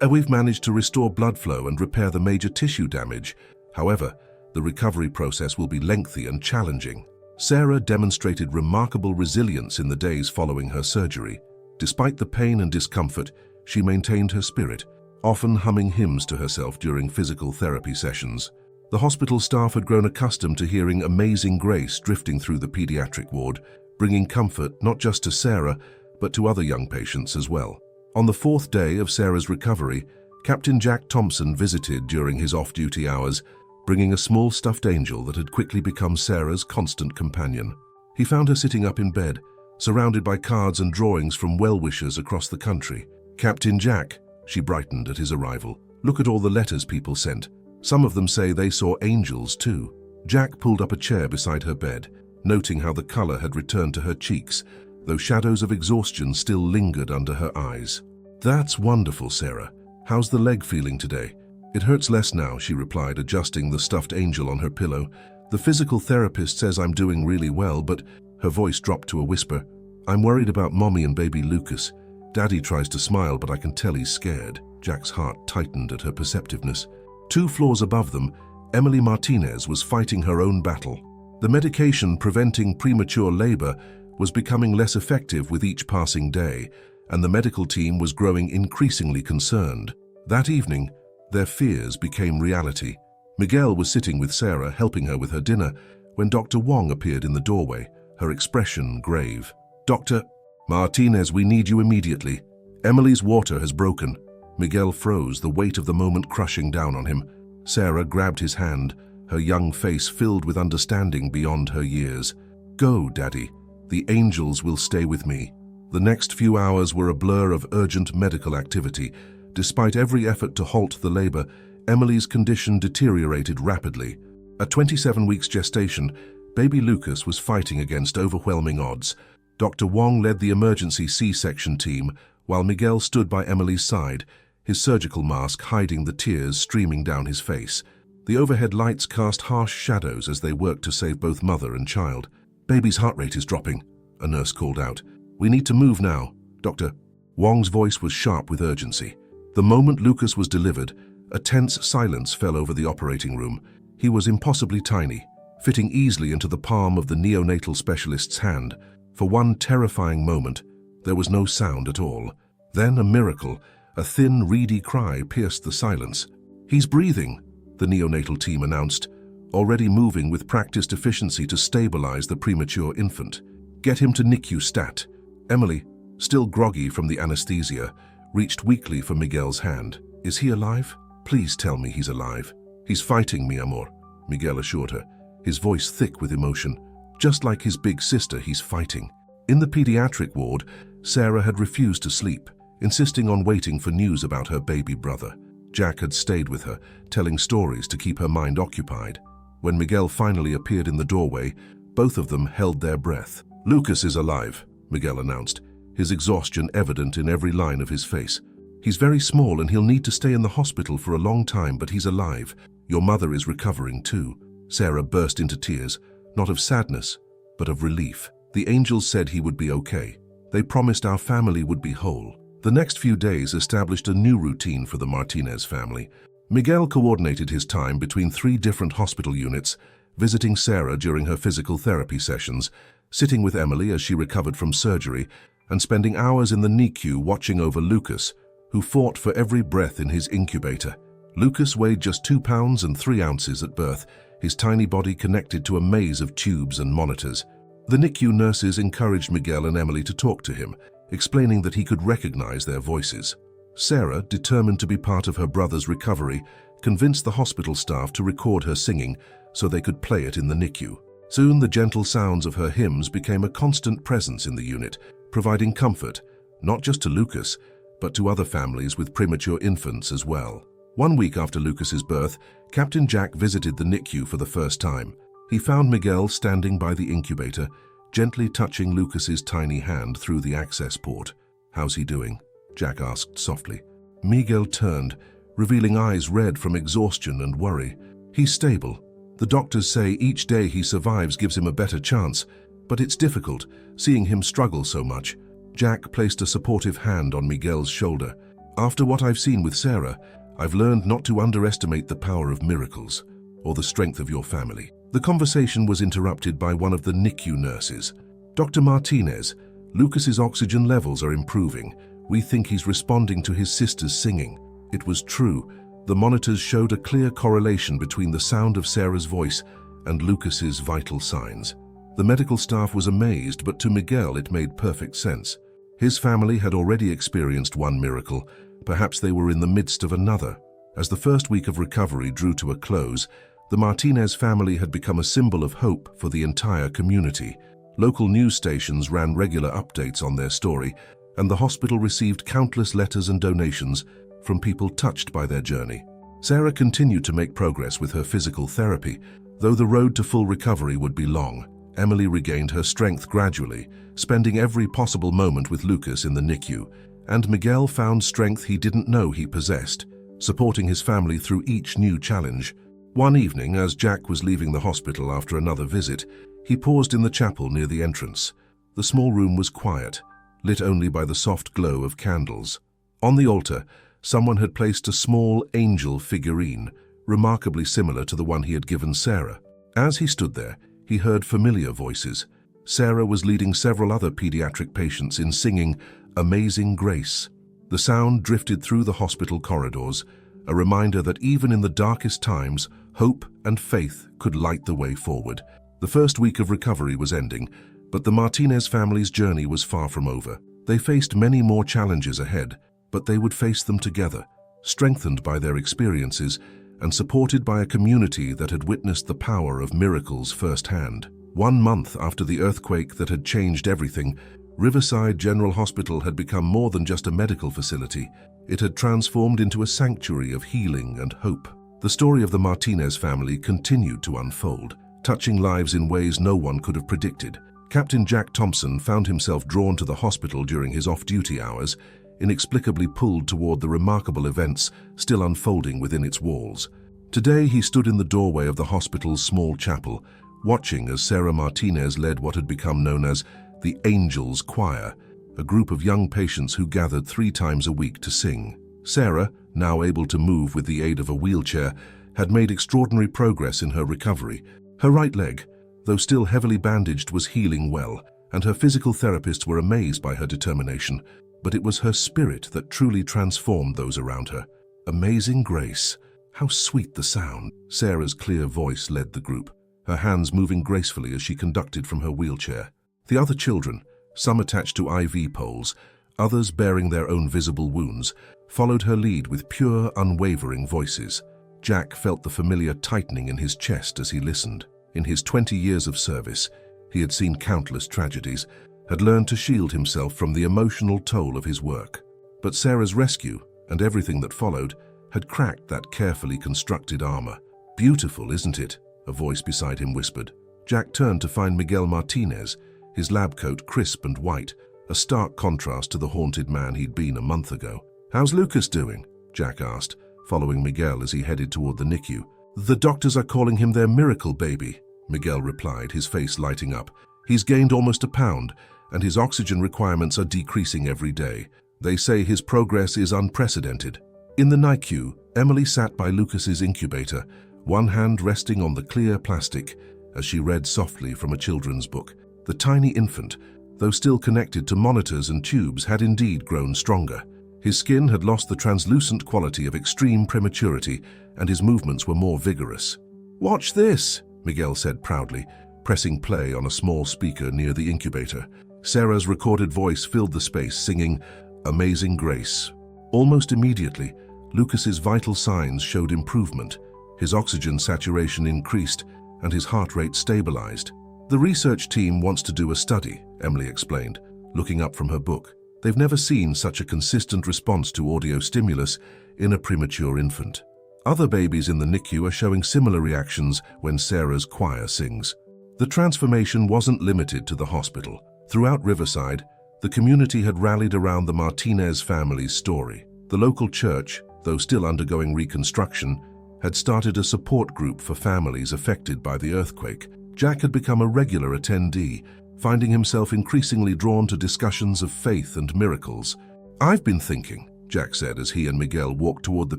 "We've managed to restore blood flow and repair the major tissue damage. However, the recovery process will be lengthy and challenging." Sarah demonstrated remarkable resilience in the days following her surgery. Despite the pain and discomfort, she maintained her spirit, often humming hymns to herself during physical therapy sessions. The hospital staff had grown accustomed to hearing Amazing Grace drifting through the pediatric ward, bringing comfort not just to Sarah, but to other young patients as well. On the 4th day of Sarah's recovery, Captain Jack Thompson visited during his off-duty hours, bringing a small stuffed angel that had quickly become Sarah's constant companion. He found her sitting up in bed, surrounded by cards and drawings from well-wishers across the country. "Captain Jack," she brightened at his arrival, "look at all the letters people sent. Some of them say they saw angels too." Jack pulled up a chair beside her bed, noting how the color had returned to her cheeks, though shadows of exhaustion still lingered under her eyes. "That's wonderful, Sarah. How's the leg feeling today?" "It hurts less now," she replied, adjusting the stuffed angel on her pillow. "The physical therapist says I'm doing really well, but..." Her voice dropped to a whisper. "I'm worried about Mommy and baby Lucas. Daddy tries to smile, but I can tell he's scared." Jack's heart tightened at her perceptiveness. 2 floors above them, Emily Martinez was fighting her own battle. The medication preventing premature labor was becoming less effective with each passing day, and the medical team was growing increasingly concerned. That evening, their fears became reality. Miguel was sitting with Sarah, helping her with her dinner, when Dr. Wong appeared in the doorway, her expression grave. "Dr. Martinez, we need you immediately. Emily's water has broken." Miguel froze, the weight of the moment crushing down on him. Sarah grabbed his hand, her young face filled with understanding beyond her years. "Go, Daddy. The angels will stay with me." The next few hours were a blur of urgent medical activity. Despite every effort to halt the labor, Emily's condition deteriorated rapidly. At 27 weeks gestation, baby Lucas was fighting against overwhelming odds. Dr. Wong led the emergency C-section team, while Miguel stood by Emily's side, his surgical mask hiding the tears streaming down his face. The overhead lights cast harsh shadows as they worked to save both mother and child. "Baby's heart rate is dropping," a nurse called out. "We need to move now, Doctor." Wong's voice was sharp with urgency. The moment Lucas was delivered, a tense silence fell over the operating room. He was impossibly tiny, fitting easily into the palm of the neonatal specialist's hand. For one terrifying moment, there was no sound at all. Then a miracle, a thin, reedy cry pierced the silence. "He's breathing," the neonatal team announced, already moving with practiced efficiency to stabilize the premature infant. "Get him to NICU stat." Emily, still groggy from the anesthesia, reached weakly for Miguel's hand. "Is he alive? Please tell me he's alive." "He's fighting, mi amor," Miguel assured her, his voice thick with emotion. "Just like his big sister, he's fighting." In the pediatric ward, Sarah had refused to sleep, insisting on waiting for news about her baby brother. Jack had stayed with her, telling stories to keep her mind occupied. When Miguel finally appeared in the doorway, both of them held their breath. "Lucas is alive," Miguel announced, his exhaustion evident in every line of his face. "He's very small and he'll need to stay in the hospital for a long time, but he's alive. Your mother is recovering too." Sarah burst into tears, not of sadness, but of relief. The angels said he would be okay. They promised our family would be whole. The next few days established a new routine for the Martinez family. Miguel coordinated his time between 3 different hospital units, visiting Sarah during her physical therapy sessions, sitting with Emily as she recovered from surgery, and spending hours in the NICU watching over Lucas, who fought for every breath in his incubator. Lucas weighed just 2 pounds and 3 ounces at birth, his tiny body connected to a maze of tubes and monitors. The NICU nurses encouraged Miguel and Emily to talk to him, explaining that he could recognize their voices. Sarah, determined to be part of her brother's recovery, convinced the hospital staff to record her singing so they could play it in the NICU. Soon the gentle sounds of her hymns became a constant presence in the unit, providing comfort, not just to Lucas, but to other families with premature infants as well. 1 week after Lucas's birth, Captain Jack visited the NICU for the first time. He found Miguel standing by the incubator, gently touching Lucas's tiny hand through the access port. "How's he doing?" Jack asked softly. Miguel turned, revealing eyes red from exhaustion and worry. He's stable. The doctors say each day he survives gives him a better chance, but it's difficult, seeing him struggle so much. Jack placed a supportive hand on Miguel's shoulder. After what I've seen with Sarah, I've learned not to underestimate the power of miracles, or the strength of your family. The conversation was interrupted by one of the NICU nurses. Dr. Martinez, Lucas's oxygen levels are improving. We think he's responding to his sister's singing. It was true. The monitors showed a clear correlation between the sound of Sarah's voice and Lucas's vital signs. The medical staff was amazed, but to Miguel it made perfect sense. His family had already experienced one miracle. Perhaps they were in the midst of another. As the first week of recovery drew to a close, the Martinez family had become a symbol of hope for the entire community. Local news stations ran regular updates on their story, and the hospital received countless letters and donations from people touched by their journey. Sarah continued to make progress with her physical therapy, though the road to full recovery would be long. Emily regained her strength gradually, spending every possible moment with Lucas in the NICU, and Miguel found strength he didn't know he possessed, supporting his family through each new challenge. One evening, as Jack was leaving the hospital after another visit, he paused in the chapel near the entrance. The small room was quiet, lit only by the soft glow of candles. On the altar, someone had placed a small angel figurine, remarkably similar to the one he had given Sarah. As he stood there, he heard familiar voices. Sarah was leading several other pediatric patients in singing Amazing Grace. The sound drifted through the hospital corridors, a reminder that even in the darkest times, hope and faith could light the way forward. The first week of recovery was ending, but the Martinez family's journey was far from over. They faced many more challenges ahead, but they would face them together, strengthened by their experiences and supported by a community that had witnessed the power of miracles firsthand. 1 month after the earthquake that had changed everything, Riverside General Hospital had become more than just a medical facility. It had transformed into a sanctuary of healing and hope. The story of the Martinez family continued to unfold, touching lives in ways no one could have predicted. Captain Jack Thompson found himself drawn to the hospital during his off-duty hours, inexplicably pulled toward the remarkable events still unfolding within its walls. Today he stood in the doorway of the hospital's small chapel, watching as Sarah Martinez led what had become known as the Angels Choir, a group of young patients who gathered 3 times a week to sing. Sarah, now able to move with the aid of a wheelchair, had made extraordinary progress in her recovery. Her right leg, though still heavily bandaged, was healing well, and her physical therapists were amazed by her determination. But it was her spirit that truly transformed those around her. Amazing Grace. How sweet the sound. Sarah's clear voice led the group, her hands moving gracefully as she conducted from her wheelchair. The other children, some attached to IV poles, others bearing their own visible wounds, followed her lead with pure, unwavering voices. Jack felt the familiar tightening in his chest as he listened. In his 20 years of service, he had seen countless tragedies, had learned to shield himself from the emotional toll of his work. But Sarah's rescue, and everything that followed, had cracked that carefully constructed armor. "Beautiful, isn't it?" a voice beside him whispered. Jack turned to find Miguel Martinez, his lab coat crisp and white, a stark contrast to the haunted man he'd been a month ago. "How's Lucas doing?" Jack asked, following Miguel as he headed toward the NICU. "The doctors are calling him their miracle baby," Miguel replied, his face lighting up. "He's gained almost a pound, and his oxygen requirements are decreasing every day. They say his progress is unprecedented." In the NICU, Emily sat by Lucas's incubator, one hand resting on the clear plastic as she read softly from a children's book. The tiny infant, though still connected to monitors and tubes, had indeed grown stronger. His skin had lost the translucent quality of extreme prematurity, and his movements were more vigorous. "Watch this," Miguel said proudly, pressing play on a small speaker near the incubator. Sarah's recorded voice filled the space, singing Amazing Grace. Almost immediately, Lucas's vital signs showed improvement. His oxygen saturation increased, and his heart rate stabilized. "The research team wants to do a study," Emily explained, looking up from her book. "They've never seen such a consistent response to audio stimulus in a premature infant. Other babies in the NICU are showing similar reactions when Sarah's choir sings." The transformation wasn't limited to the hospital. Throughout Riverside, the community had rallied around the Martinez family's story. The local church, though still undergoing reconstruction, had started a support group for families affected by the earthquake. Jack had become a regular attendee, finding himself increasingly drawn to discussions of faith and miracles. "I've been thinking," Jack said as he and Miguel walked toward the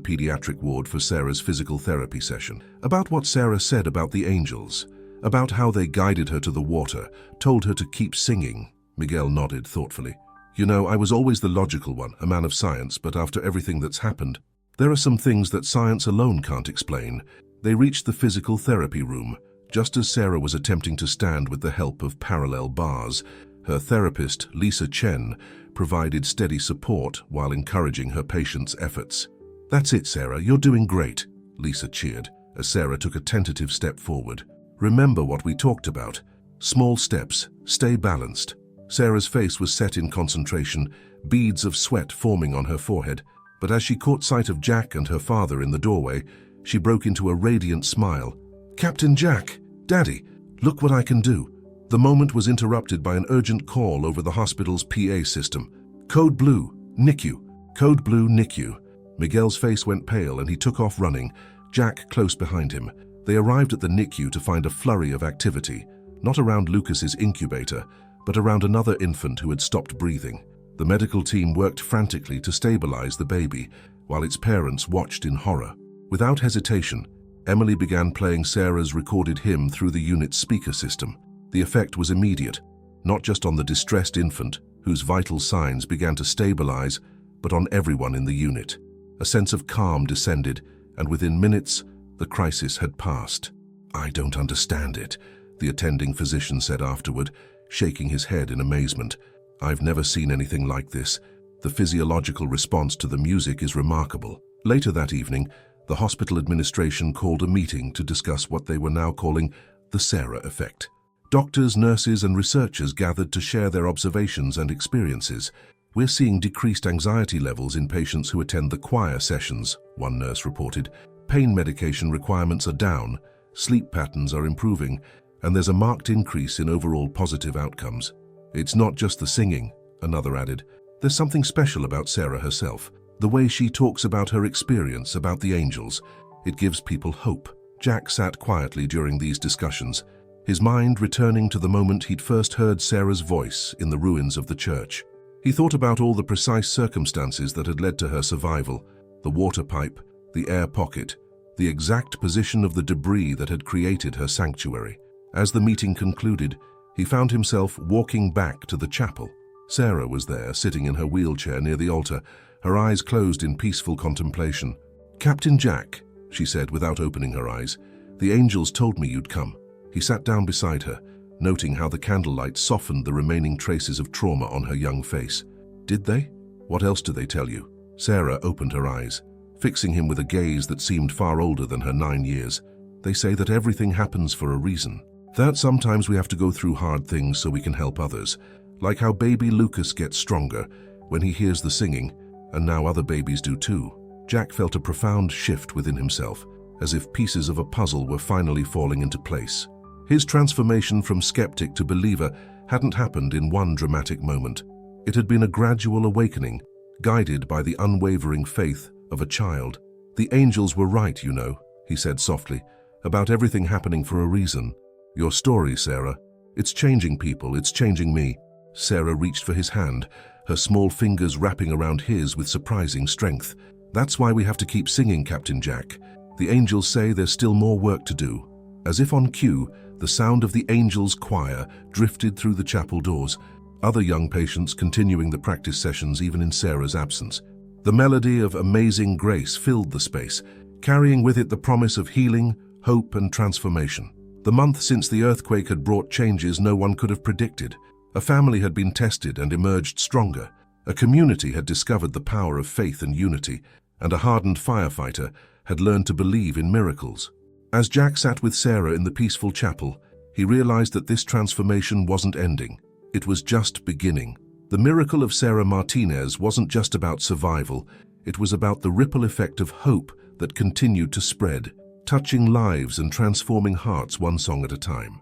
pediatric ward for Sarah's physical therapy session, "about what Sarah said about the angels, about how they guided her to the water, told her to keep singing." Miguel nodded thoughtfully. "You know, I was always the logical one, a man of science, but after everything that's happened, there are some things that science alone can't explain." They reached the physical therapy room, just as Sarah was attempting to stand with the help of parallel bars. Her therapist, Lisa Chen, provided steady support while encouraging her patient's efforts. "That's it, Sarah, you're doing great," Lisa cheered, as Sarah took a tentative step forward. "Remember what we talked about. Small steps, stay balanced." Sarah's face was set in concentration, beads of sweat forming on her forehead, but as she caught sight of Jack and her father in the doorway, she broke into a radiant smile. "Captain Jack, Daddy, look what I can do." The moment was interrupted by an urgent call over the hospital's PA system. "Code Blue, NICU. Code Blue, NICU." Miguel's face went pale and he took off running, Jack close behind him. They arrived at the NICU to find a flurry of activity, not around Lucas's incubator, but around another infant who had stopped breathing. The medical team worked frantically to stabilize the baby, while its parents watched in horror. Without hesitation, Emily began playing Sarah's recorded hymn through the unit's speaker system. The effect was immediate, not just on the distressed infant, whose vital signs began to stabilize, but on everyone in the unit. A sense of calm descended, and within minutes, the crisis had passed. "I don't understand it," the attending physician said afterward, shaking his head in amazement. "I've never seen anything like this. The physiological response to the music is remarkable." Later that evening, the hospital administration called a meeting to discuss what they were now calling the Sarah effect. Doctors, nurses, and researchers gathered to share their observations and experiences. "We're seeing decreased anxiety levels in patients who attend the choir sessions," one nurse reported. "Pain medication requirements are down, sleep patterns are improving, and there's a marked increase in overall positive outcomes." "It's not just the singing," another added. "There's something special about Sarah herself. The way she talks about her experience, about the angels. It gives people hope." Jack sat quietly during these discussions, his mind returning to the moment he'd first heard Sarah's voice in the ruins of the church. He thought about all the precise circumstances that had led to her survival: the water pipe, the air pocket, the exact position of the debris that had created her sanctuary. As the meeting concluded, he found himself walking back to the chapel. Sarah was there, sitting in her wheelchair near the altar, her eyes closed in peaceful contemplation. "Captain Jack," she said without opening her eyes, "the angels told me you'd come." He sat down beside her, noting how the candlelight softened the remaining traces of trauma on her young face. "Did they? What else did they tell you?" Sarah opened her eyes, fixing him with a gaze that seemed far older than her 9 years. "They say that everything happens for a reason. That sometimes we have to go through hard things so we can help others, like how baby Lucas gets stronger when he hears the singing, and now other babies do too." Jack felt a profound shift within himself, as if pieces of a puzzle were finally falling into place. His transformation from skeptic to believer hadn't happened in one dramatic moment. It had been a gradual awakening, guided by the unwavering faith of a child. "The angels were right, you know," he said softly, "about everything happening for a reason. Your story, Sarah, it's changing people, it's changing me." Sarah reached for his hand, her small fingers wrapping around his with surprising strength. "That's why we have to keep singing, Captain Jack. The angels say there's still more work to do." As if on cue, the sound of the angels' choir drifted through the chapel doors, other young patients continuing the practice sessions even in Sarah's absence. The melody of Amazing Grace filled the space, carrying with it the promise of healing, hope, and transformation. The month since the earthquake had brought changes no one could have predicted. A family had been tested and emerged stronger. A community had discovered the power of faith and unity, and a hardened firefighter had learned to believe in miracles. As Jack sat with Sarah in the peaceful chapel, he realized that this transformation wasn't ending. It was just beginning. The miracle of Sarah Martinez wasn't just about survival. It was about the ripple effect of hope that continued to spread, touching lives and transforming hearts one song at a time.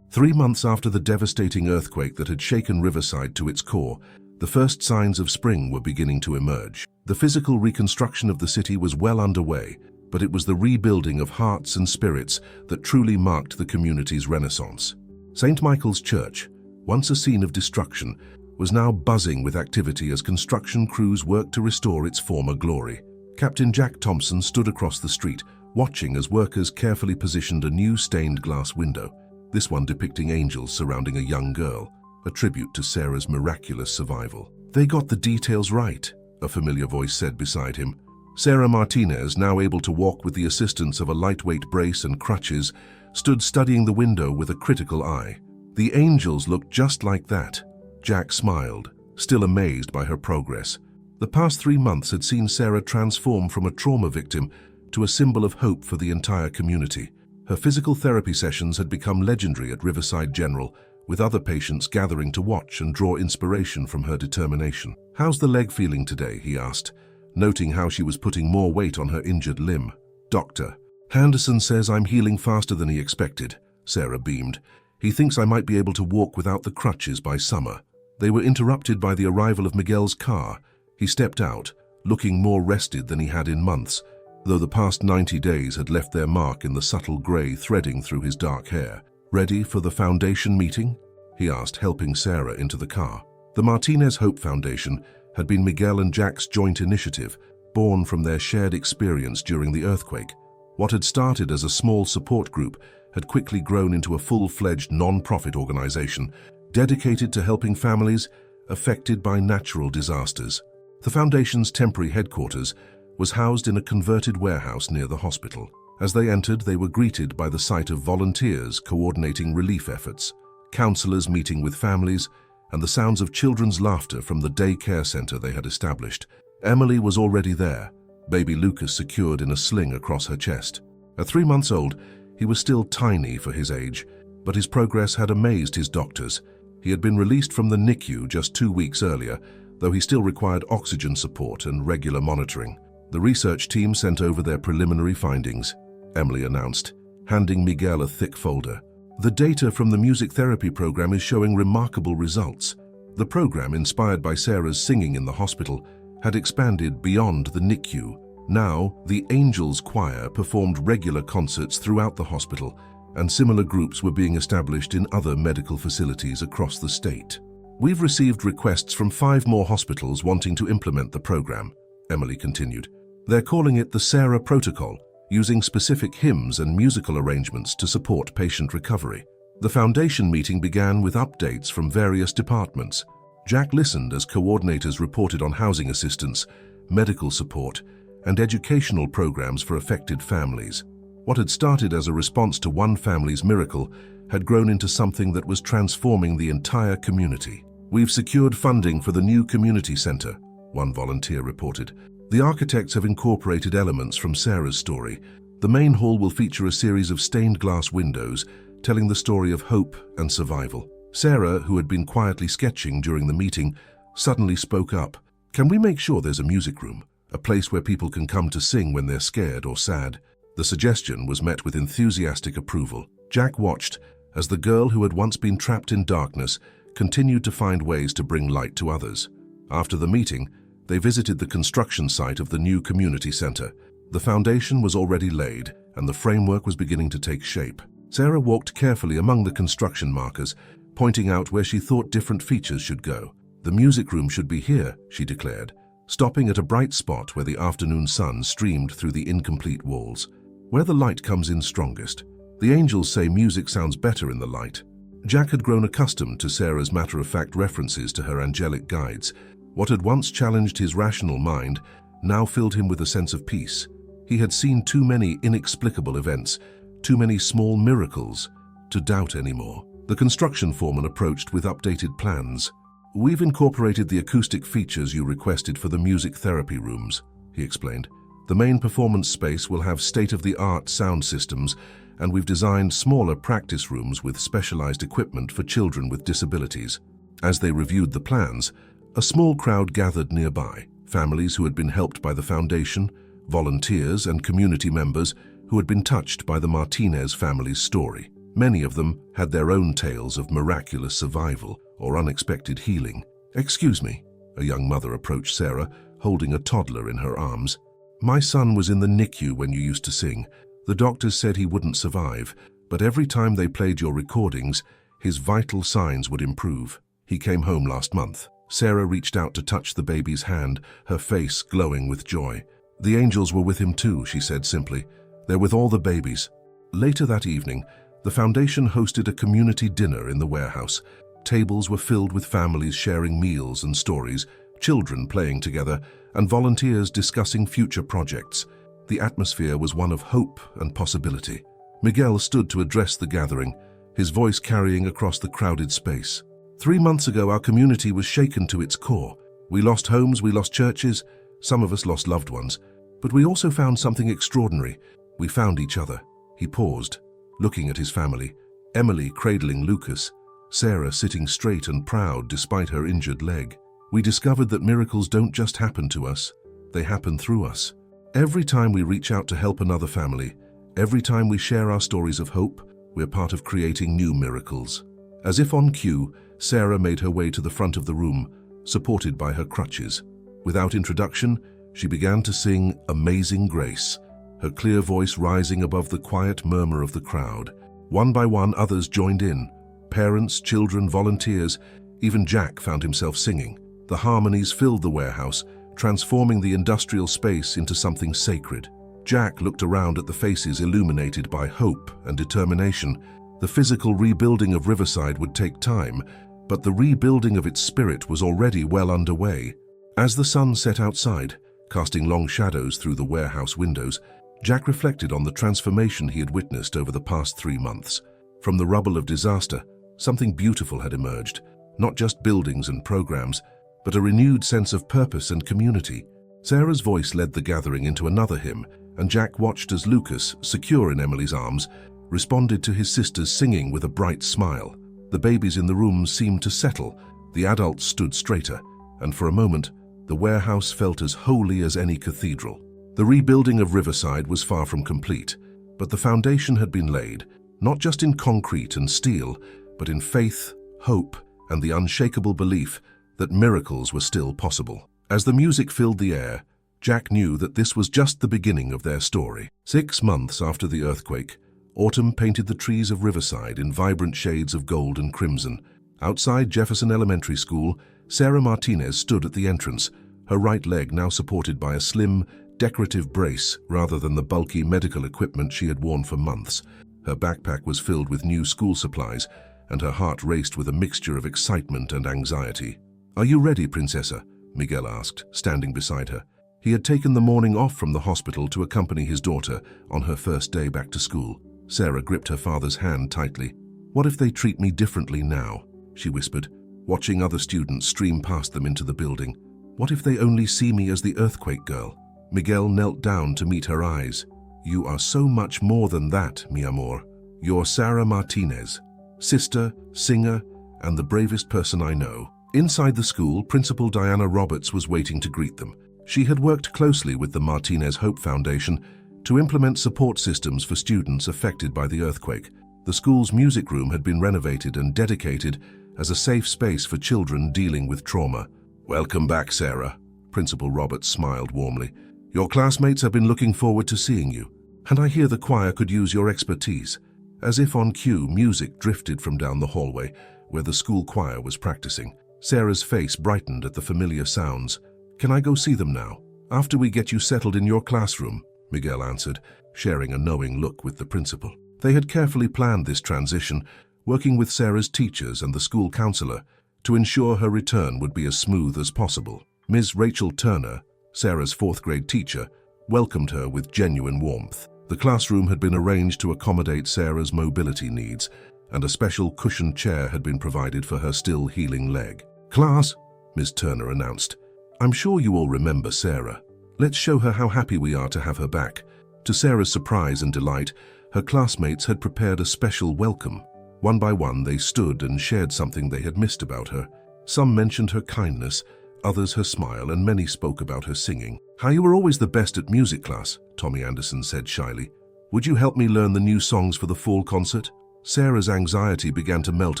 3 months after the devastating earthquake that had shaken Riverside to its core, the first signs of spring were beginning to emerge. The physical reconstruction of the city was well underway, but it was the rebuilding of hearts and spirits that truly marked the community's renaissance. St. Michael's Church, once a scene of destruction, was now buzzing with activity as construction crews worked to restore its former glory. Captain Jack Thompson stood across the street, watching as workers carefully positioned a new stained glass window, this one depicting angels surrounding a young girl, a tribute to Sarah's miraculous survival. "They got the details right," a familiar voice said beside him. Sarah Martinez, now able to walk with the assistance of a lightweight brace and crutches, stood studying the window with a critical eye. "The angels looked just like that." Jack smiled, still amazed by her progress. The past 3 months had seen Sarah transform from a trauma victim to a symbol of hope for the entire community. Her physical therapy sessions had become legendary at Riverside General, with other patients gathering to watch and draw inspiration from her determination. "How's the leg feeling today?" he asked, noting how she was putting more weight on her injured limb. "Doctor Henderson says I'm healing faster than he expected," Sarah beamed. "He thinks I might be able to walk without the crutches by summer." They were interrupted by the arrival of Miguel's car. He stepped out, looking more rested than he had in months, though the past 90 days had left their mark in the subtle grey threading through his dark hair. "Ready for the foundation meeting?" he asked, helping Sarah into the car. The Martinez Hope Foundation had been Miguel and Jack's joint initiative, born from their shared experience during the earthquake. What had started as a small support group had quickly grown into a full-fledged non-profit organization dedicated to helping families affected by natural disasters. The foundation's temporary headquarters was housed in a converted warehouse near the hospital. As they entered, they were greeted by the sight of volunteers coordinating relief efforts, counselors meeting with families, and the sounds of children's laughter from the daycare center they had established. Emily was already there, baby Lucas secured in a sling across her chest. At 3 months old, he was still tiny for his age, but his progress had amazed his doctors. He had been released from the NICU just 2 weeks earlier, though he still required oxygen support and regular monitoring. The research team sent over their preliminary findings, Emily announced, handing Miguel a thick folder. "The data from the music therapy program is showing remarkable results." The program, inspired by Sarah's singing in the hospital, had expanded beyond the NICU. Now, the Angels Choir performed regular concerts throughout the hospital, and similar groups were being established in other medical facilities across the state. "We've received requests from 5 more hospitals wanting to implement the program," Emily continued. "They're calling it the Sarah Protocol, using specific hymns and musical arrangements to support patient recovery." The foundation meeting began with updates from various departments. Jack listened as coordinators reported on housing assistance, medical support, and educational programs for affected families. What had started as a response to one family's miracle had grown into something that was transforming the entire community. "We've secured funding for the new community center," one volunteer reported. "The architects have incorporated elements from Sarah's story. The main hall will feature a series of stained glass windows telling the story of hope and survival." Sarah, who had been quietly sketching during the meeting, suddenly spoke up. "Can we make sure there's a music room, a place where people can come to sing when they're scared or sad?" The suggestion was met with enthusiastic approval. Jack watched as the girl who had once been trapped in darkness continued to find ways to bring light to others. After the meeting, they visited the construction site of the new community center. The foundation was already laid, and the framework was beginning to take shape. Sarah walked carefully among the construction markers, pointing out where she thought different features should go. "The music room should be here," she declared, stopping at a bright spot where the afternoon sun streamed through the incomplete walls. "Where the light comes in strongest. The angels say music sounds better in the light." Jack had grown accustomed to Sarah's matter-of-fact references to her angelic guides. What had once challenged his rational mind now filled him with a sense of peace. He had seen too many inexplicable events, too many small miracles, to doubt anymore. The construction foreman approached with updated plans. "We've incorporated the acoustic features you requested for the music therapy rooms," he explained. "The main performance space will have state-of-the-art sound systems, and we've designed smaller practice rooms with specialized equipment for children with disabilities." As they reviewed the plans, a small crowd gathered nearby, families who had been helped by the foundation, volunteers and community members who had been touched by the Martinez family's story. Many of them had their own tales of miraculous survival or unexpected healing. "Excuse me," a young mother approached Sarah, holding a toddler in her arms. "My son was in the NICU when you used to sing. The doctors said he wouldn't survive, but every time they played your recordings, his vital signs would improve. He came home last month." Sarah reached out to touch the baby's hand, her face glowing with joy. "The angels were with him too," she said simply. "They're with all the babies." Later that evening, the foundation hosted a community dinner in the warehouse. Tables were filled with families sharing meals and stories, children playing together, and volunteers discussing future projects. The atmosphere was one of hope and possibility. Miguel stood to address the gathering, his voice carrying across the crowded space. "3 months ago, our community was shaken to its core. We lost homes, we lost churches, some of us lost loved ones. But we also found something extraordinary. We found each other." He paused, looking at his family. Emily cradling Lucas, Sarah sitting straight and proud despite her injured leg. "We discovered that miracles don't just happen to us, they happen through us. Every time we reach out to help another family, every time we share our stories of hope, we're part of creating new miracles." As if on cue, Sarah made her way to the front of the room, supported by her crutches. Without introduction, she began to sing "Amazing Grace," her clear voice rising above the quiet murmur of the crowd. One by one, others joined in. Parents, children, volunteers, even Jack found himself singing. The harmonies filled the warehouse, transforming the industrial space into something sacred. Jack looked around at the faces illuminated by hope and determination. The physical rebuilding of Riverside would take time, but the rebuilding of its spirit was already well underway. As the sun set outside, casting long shadows through the warehouse windows, Jack reflected on the transformation he had witnessed over the past 3 months. From the rubble of disaster, something beautiful had emerged, not just buildings and programs, but a renewed sense of purpose and community. Sarah's voice led the gathering into another hymn, and Jack watched as Lucas, secure in Emily's arms, responded to his sister's singing with a bright smile. The babies in the room seemed to settle, the adults stood straighter, and for a moment, the warehouse felt as holy as any cathedral. The rebuilding of Riverside was far from complete, but the foundation had been laid, not just in concrete and steel, but in faith, hope, and the unshakable belief that miracles were still possible. As the music filled the air, Jack knew that this was just the beginning of their story. 6 months after the earthquake, autumn painted the trees of Riverside in vibrant shades of gold and crimson. Outside Jefferson Elementary School, Sarah Martinez stood at the entrance, her right leg now supported by a slim, decorative brace rather than the bulky medical equipment she had worn for months. Her backpack was filled with new school supplies, and her heart raced with a mixture of excitement and anxiety. "Are you ready, Princessa?" Miguel asked, standing beside her. He had taken the morning off from the hospital to accompany his daughter on her first day back to school. Sarah gripped her father's hand tightly. "What if they treat me differently now?" she whispered, watching other students stream past them into the building. "What if they only see me as the earthquake girl?" Miguel knelt down to meet her eyes. "You are so much more than that, mi amor. You're Sarah Martinez, sister, singer, and the bravest person I know." Inside the school, Principal Diana Roberts was waiting to greet them. She had worked closely with the Martinez Hope Foundation to implement support systems for students affected by the earthquake. The school's music room had been renovated and dedicated as a safe space for children dealing with trauma. "Welcome back, Sarah," Principal Roberts smiled warmly. "Your classmates have been looking forward to seeing you, and I hear the choir could use your expertise." As if on cue, music drifted from down the hallway, where the school choir was practicing. Sarah's face brightened at the familiar sounds. "Can I go see them now?" "After we get you settled in your classroom," Miguel answered, sharing a knowing look with the principal. They had carefully planned this transition, working with Sarah's teachers and the school counselor to ensure her return would be as smooth as possible. Ms. Rachel Turner, Sarah's 4th grade teacher, welcomed her with genuine warmth. The classroom had been arranged to accommodate Sarah's mobility needs, and a special cushioned chair had been provided for her still healing leg. "Class," Ms. Turner announced, "I'm sure you all remember Sarah. Let's show her how happy we are to have her back." To Sarah's surprise and delight, her classmates had prepared a special welcome. One by one, they stood and shared something they had missed about her. Some mentioned her kindness, others her smile, and many spoke about her singing. "How you were always the best at music class," Tommy Anderson said shyly. "Would you help me learn the new songs for the fall concert?" Sarah's anxiety began to melt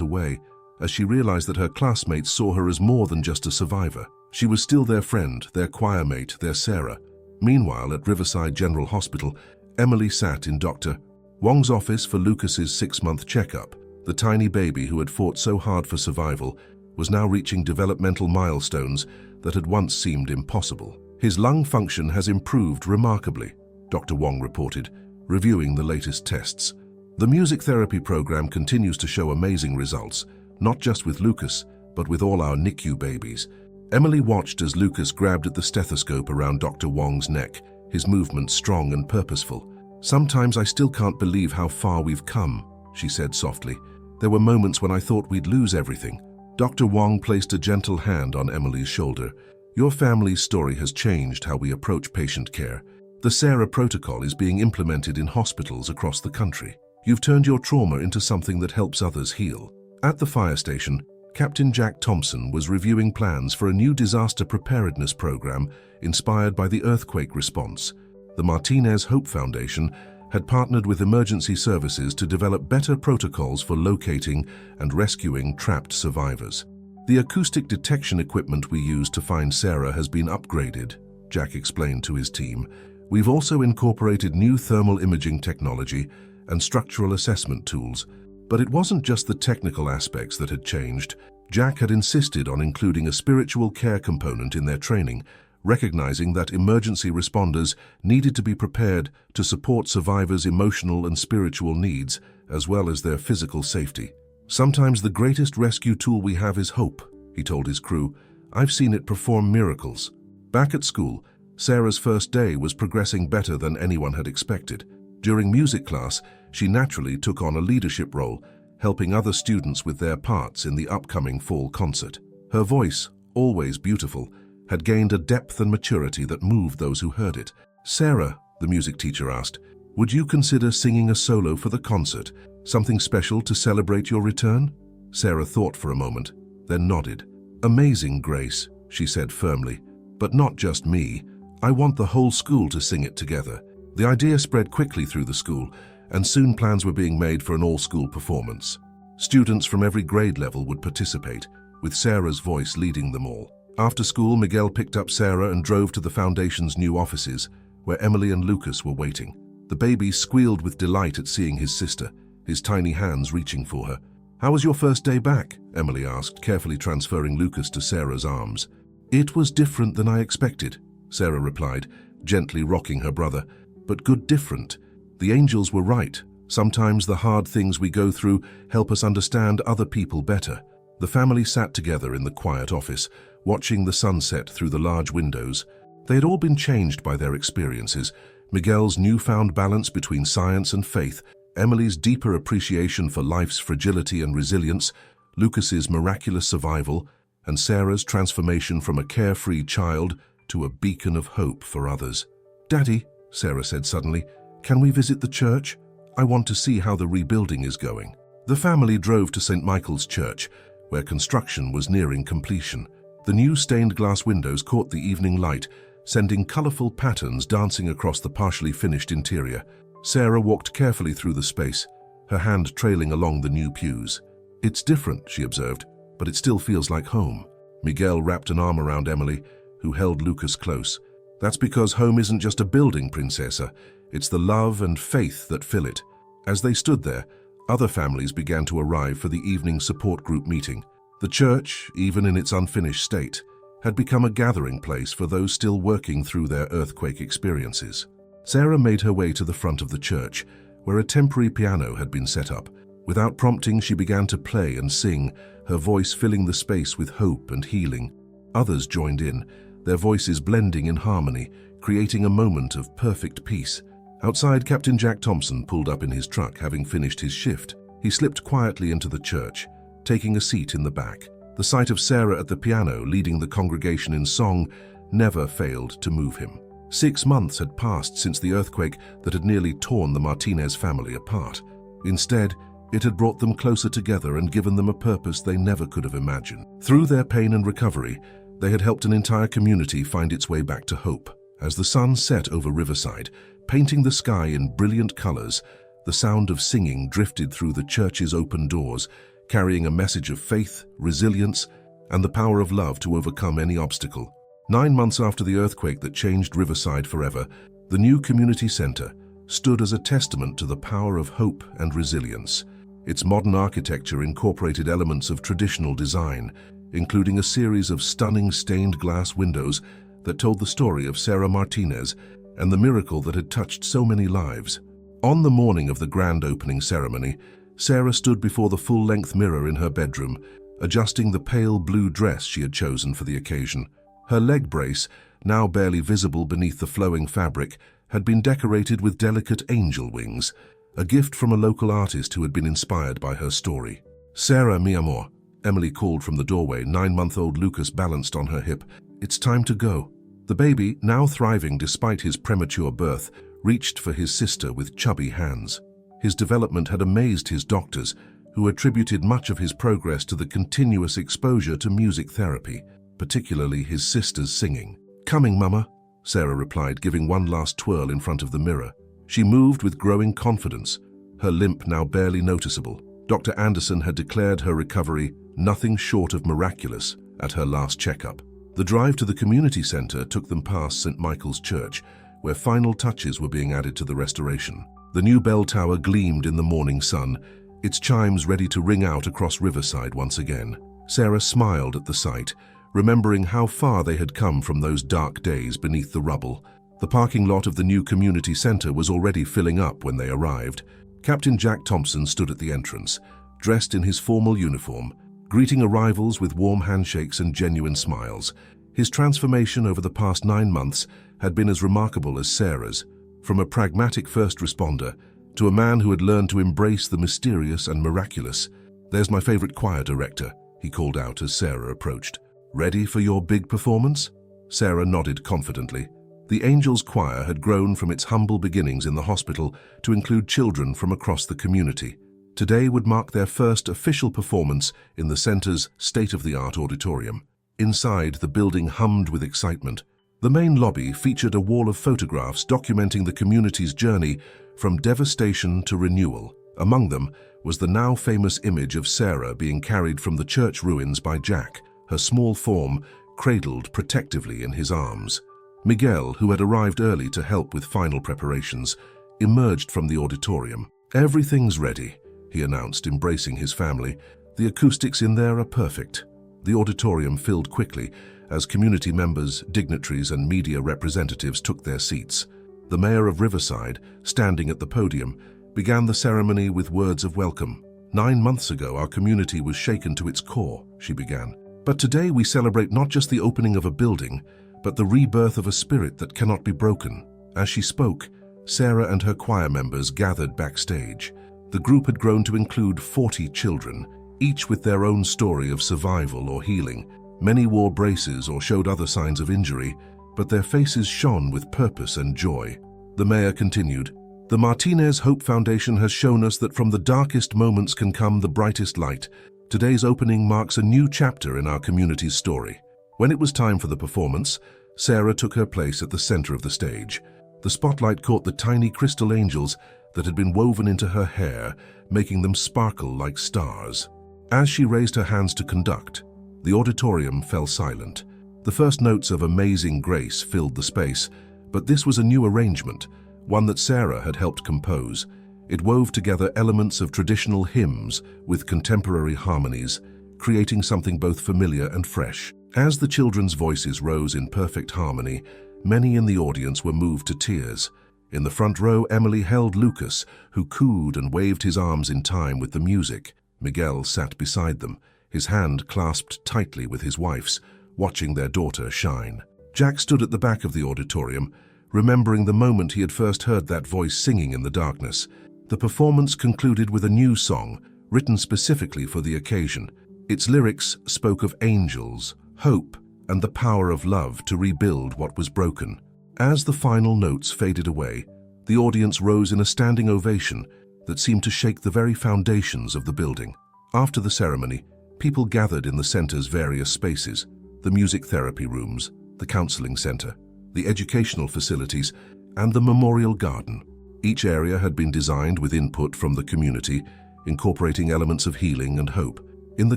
away as she realized that her classmates saw her as more than just a survivor. She was still their friend, their choir mate, their Sarah. Meanwhile, at Riverside General Hospital, Emily sat in Dr. Wong's office for Lucas's 6-month checkup. The tiny baby who had fought so hard for survival was now reaching developmental milestones that had once seemed impossible. His lung function has improved remarkably, Dr. Wong reported, reviewing the latest tests. The music therapy program continues to show amazing results, not just with Lucas, but with all our NICU babies. Emily watched as Lucas grabbed at the stethoscope around Dr. Wong's neck, his movements strong and purposeful. "Sometimes I still can't believe how far we've come," she said softly. "There were moments when I thought we'd lose everything." Dr. Wong placed a gentle hand on Emily's shoulder. "Your family's story has changed how we approach patient care. The Sarah protocol is being implemented in hospitals across the country. You've turned your trauma into something that helps others heal." At the fire station, Captain Jack Thompson was reviewing plans for a new disaster preparedness program inspired by the earthquake response. The Martinez Hope Foundation had partnered with emergency services to develop better protocols for locating and rescuing trapped survivors. "The acoustic detection equipment we used to find Sarah has been upgraded," Jack explained to his team. "We've also incorporated new thermal imaging technology and structural assessment tools." But it wasn't just the technical aspects that had changed. Jack had insisted on including a spiritual care component in their training, recognizing that emergency responders needed to be prepared to support survivors' emotional and spiritual needs, as well as their physical safety. "Sometimes the greatest rescue tool we have is hope," he told his crew. "I've seen it perform miracles." Back at school, Sarah's first day was progressing better than anyone had expected. During music class, she naturally took on a leadership role, helping other students with their parts in the upcoming fall concert. Her voice, always beautiful, had gained a depth and maturity that moved those who heard it. "Sarah," the music teacher asked, "would you consider singing a solo for the concert, something special to celebrate your return?" Sarah thought for a moment, then nodded. "Amazing, Grace," she said firmly, "but not just me. I want the whole school to sing it together." The idea spread quickly through the school, and soon plans were being made for an all-school performance. Students from every grade level would participate, with Sarah's voice leading them all. After school, Miguel picked up Sarah and drove to the Foundation's new offices, where Emily and Lucas were waiting. The baby squealed with delight at seeing his sister, his tiny hands reaching for her. "How was your first day back?" Emily asked, carefully transferring Lucas to Sarah's arms. "It was different than I expected," Sarah replied, gently rocking her brother. "But good different. The angels were right. Sometimes the hard things we go through help us understand other people better." The family sat together in the quiet office, watching the sunset through the large windows. They had all been changed by their experiences. Miguel's newfound balance between science and faith, Emily's deeper appreciation for life's fragility and resilience, Lucas's miraculous survival, and Sarah's transformation from a carefree child to a beacon of hope for others. "Daddy," Sarah said suddenly, "can we visit the church? I want to see how the rebuilding is going." The family drove to St. Michael's Church, where construction was nearing completion. The new stained glass windows caught the evening light, sending colorful patterns dancing across the partially finished interior. Sarah walked carefully through the space, her hand trailing along the new pews. "It's different," she observed, "but it still feels like home." Miguel wrapped an arm around Emily, who held Lucas close. "That's because home isn't just a building, Princesa. It's the love and faith that fill it." As they stood there, other families began to arrive for the evening support group meeting. The church, even in its unfinished state, had become a gathering place for those still working through their earthquake experiences. Sarah made her way to the front of the church, where a temporary piano had been set up. Without prompting, she began to play and sing, her voice filling the space with hope and healing. Others joined in, their voices blending in harmony, creating a moment of perfect peace. Outside, Captain Jack Thompson pulled up in his truck, having finished his shift. He slipped quietly into the church, taking a seat in the back. The sight of Sarah at the piano, leading the congregation in song, never failed to move him. 6 months had passed since the earthquake that had nearly torn the Martinez family apart. Instead, it had brought them closer together and given them a purpose they never could have imagined. Through their pain and recovery, they had helped an entire community find its way back to hope. As the sun set over Riverside, painting the sky in brilliant colors, the sound of singing drifted through the church's open doors, carrying a message of faith, resilience, and the power of love to overcome any obstacle. 9 months after the earthquake that changed Riverside forever, the new community center stood as a testament to the power of hope and resilience. Its modern architecture incorporated elements of traditional design, including a series of stunning stained glass windows that told the story of Sarah Martinez and the miracle that had touched so many lives. On the morning of the grand opening ceremony, Sarah stood before the full-length mirror in her bedroom, adjusting the pale blue dress she had chosen for the occasion. Her leg brace, now barely visible beneath the flowing fabric, had been decorated with delicate angel wings, a gift from a local artist who had been inspired by her story. "Sarah, mi amor," Emily called from the doorway. 9-month-old Lucas balanced on her hip. "It's time to go." The baby, now thriving despite his premature birth, reached for his sister with chubby hands. His development had amazed his doctors, who attributed much of his progress to the continuous exposure to music therapy, particularly his sister's singing. "Coming, Mama," Sarah replied, giving one last twirl in front of the mirror. She moved with growing confidence, her limp now barely noticeable. Dr. Anderson had declared her recovery nothing short of miraculous at her last checkup. The drive to the community center took them past St. Michael's Church, where final touches were being added to the restoration. The new bell tower gleamed in the morning sun, its chimes ready to ring out across Riverside once again. Sarah smiled at the sight, remembering how far they had come from those dark days beneath the rubble. The parking lot of the new community center was already filling up when they arrived. Captain Jack Thompson stood at the entrance, dressed in his formal uniform, greeting arrivals with warm handshakes and genuine smiles. His transformation over the past 9 months had been as remarkable as Sarah's, from a pragmatic first responder to a man who had learned to embrace the mysterious and miraculous. "There's my favorite choir director," he called out as Sarah approached. "Ready for your big performance?" Sarah nodded confidently. The Angels Choir had grown from its humble beginnings in the hospital to include children from across the community. Today would mark their first official performance in the center's state-of-the-art auditorium. Inside, the building hummed with excitement. The main lobby featured a wall of photographs documenting the community's journey from devastation to renewal. Among them was the now famous image of Sarah being carried from the church ruins by Jack, her small form cradled protectively in his arms. Miguel, who had arrived early to help with final preparations, emerged from the auditorium. "Everything's ready," he announced, embracing his family. "The acoustics in there are perfect." The auditorium filled quickly as community members, dignitaries, and media representatives took their seats. The mayor of Riverside, standing at the podium, began the ceremony with words of welcome. 9 months ago, our community was shaken to its core," she began. "But today we celebrate not just the opening of a building, but the rebirth of a spirit that cannot be broken." As she spoke, Sarah and her choir members gathered backstage. The group had grown to include 40 children, each with their own story of survival or healing. Many wore braces or showed other signs of injury, but their faces shone with purpose and joy. The mayor continued, "The Martinez Hope Foundation has shown us that from the darkest moments can come the brightest light. Today's opening marks a new chapter in our community's story." When it was time for the performance, Sarah took her place at the center of the stage. The spotlight caught the tiny crystal angels that had been woven into her hair, making them sparkle like stars. As she raised her hands to conduct, the auditorium fell silent. The first notes of Amazing Grace filled the space, but this was a new arrangement, one that Sarah had helped compose. It wove together elements of traditional hymns with contemporary harmonies, creating something both familiar and fresh. As the children's voices rose in perfect harmony, many in the audience were moved to tears. In the front row, Emily held Lucas, who cooed and waved his arms in time with the music. Miguel sat beside them, his hand clasped tightly with his wife's, watching their daughter shine. Jack stood at the back of the auditorium, remembering the moment he had first heard that voice singing in the darkness. The performance concluded with a new song, written specifically for the occasion. Its lyrics spoke of angels, hope, and the power of love to rebuild what was broken. As the final notes faded away, the audience rose in a standing ovation that seemed to shake the very foundations of the building. After the ceremony, people gathered in the center's various spaces, the music therapy rooms, the counseling center, the educational facilities, and the memorial garden. Each area had been designed with input from the community, incorporating elements of healing and hope. In the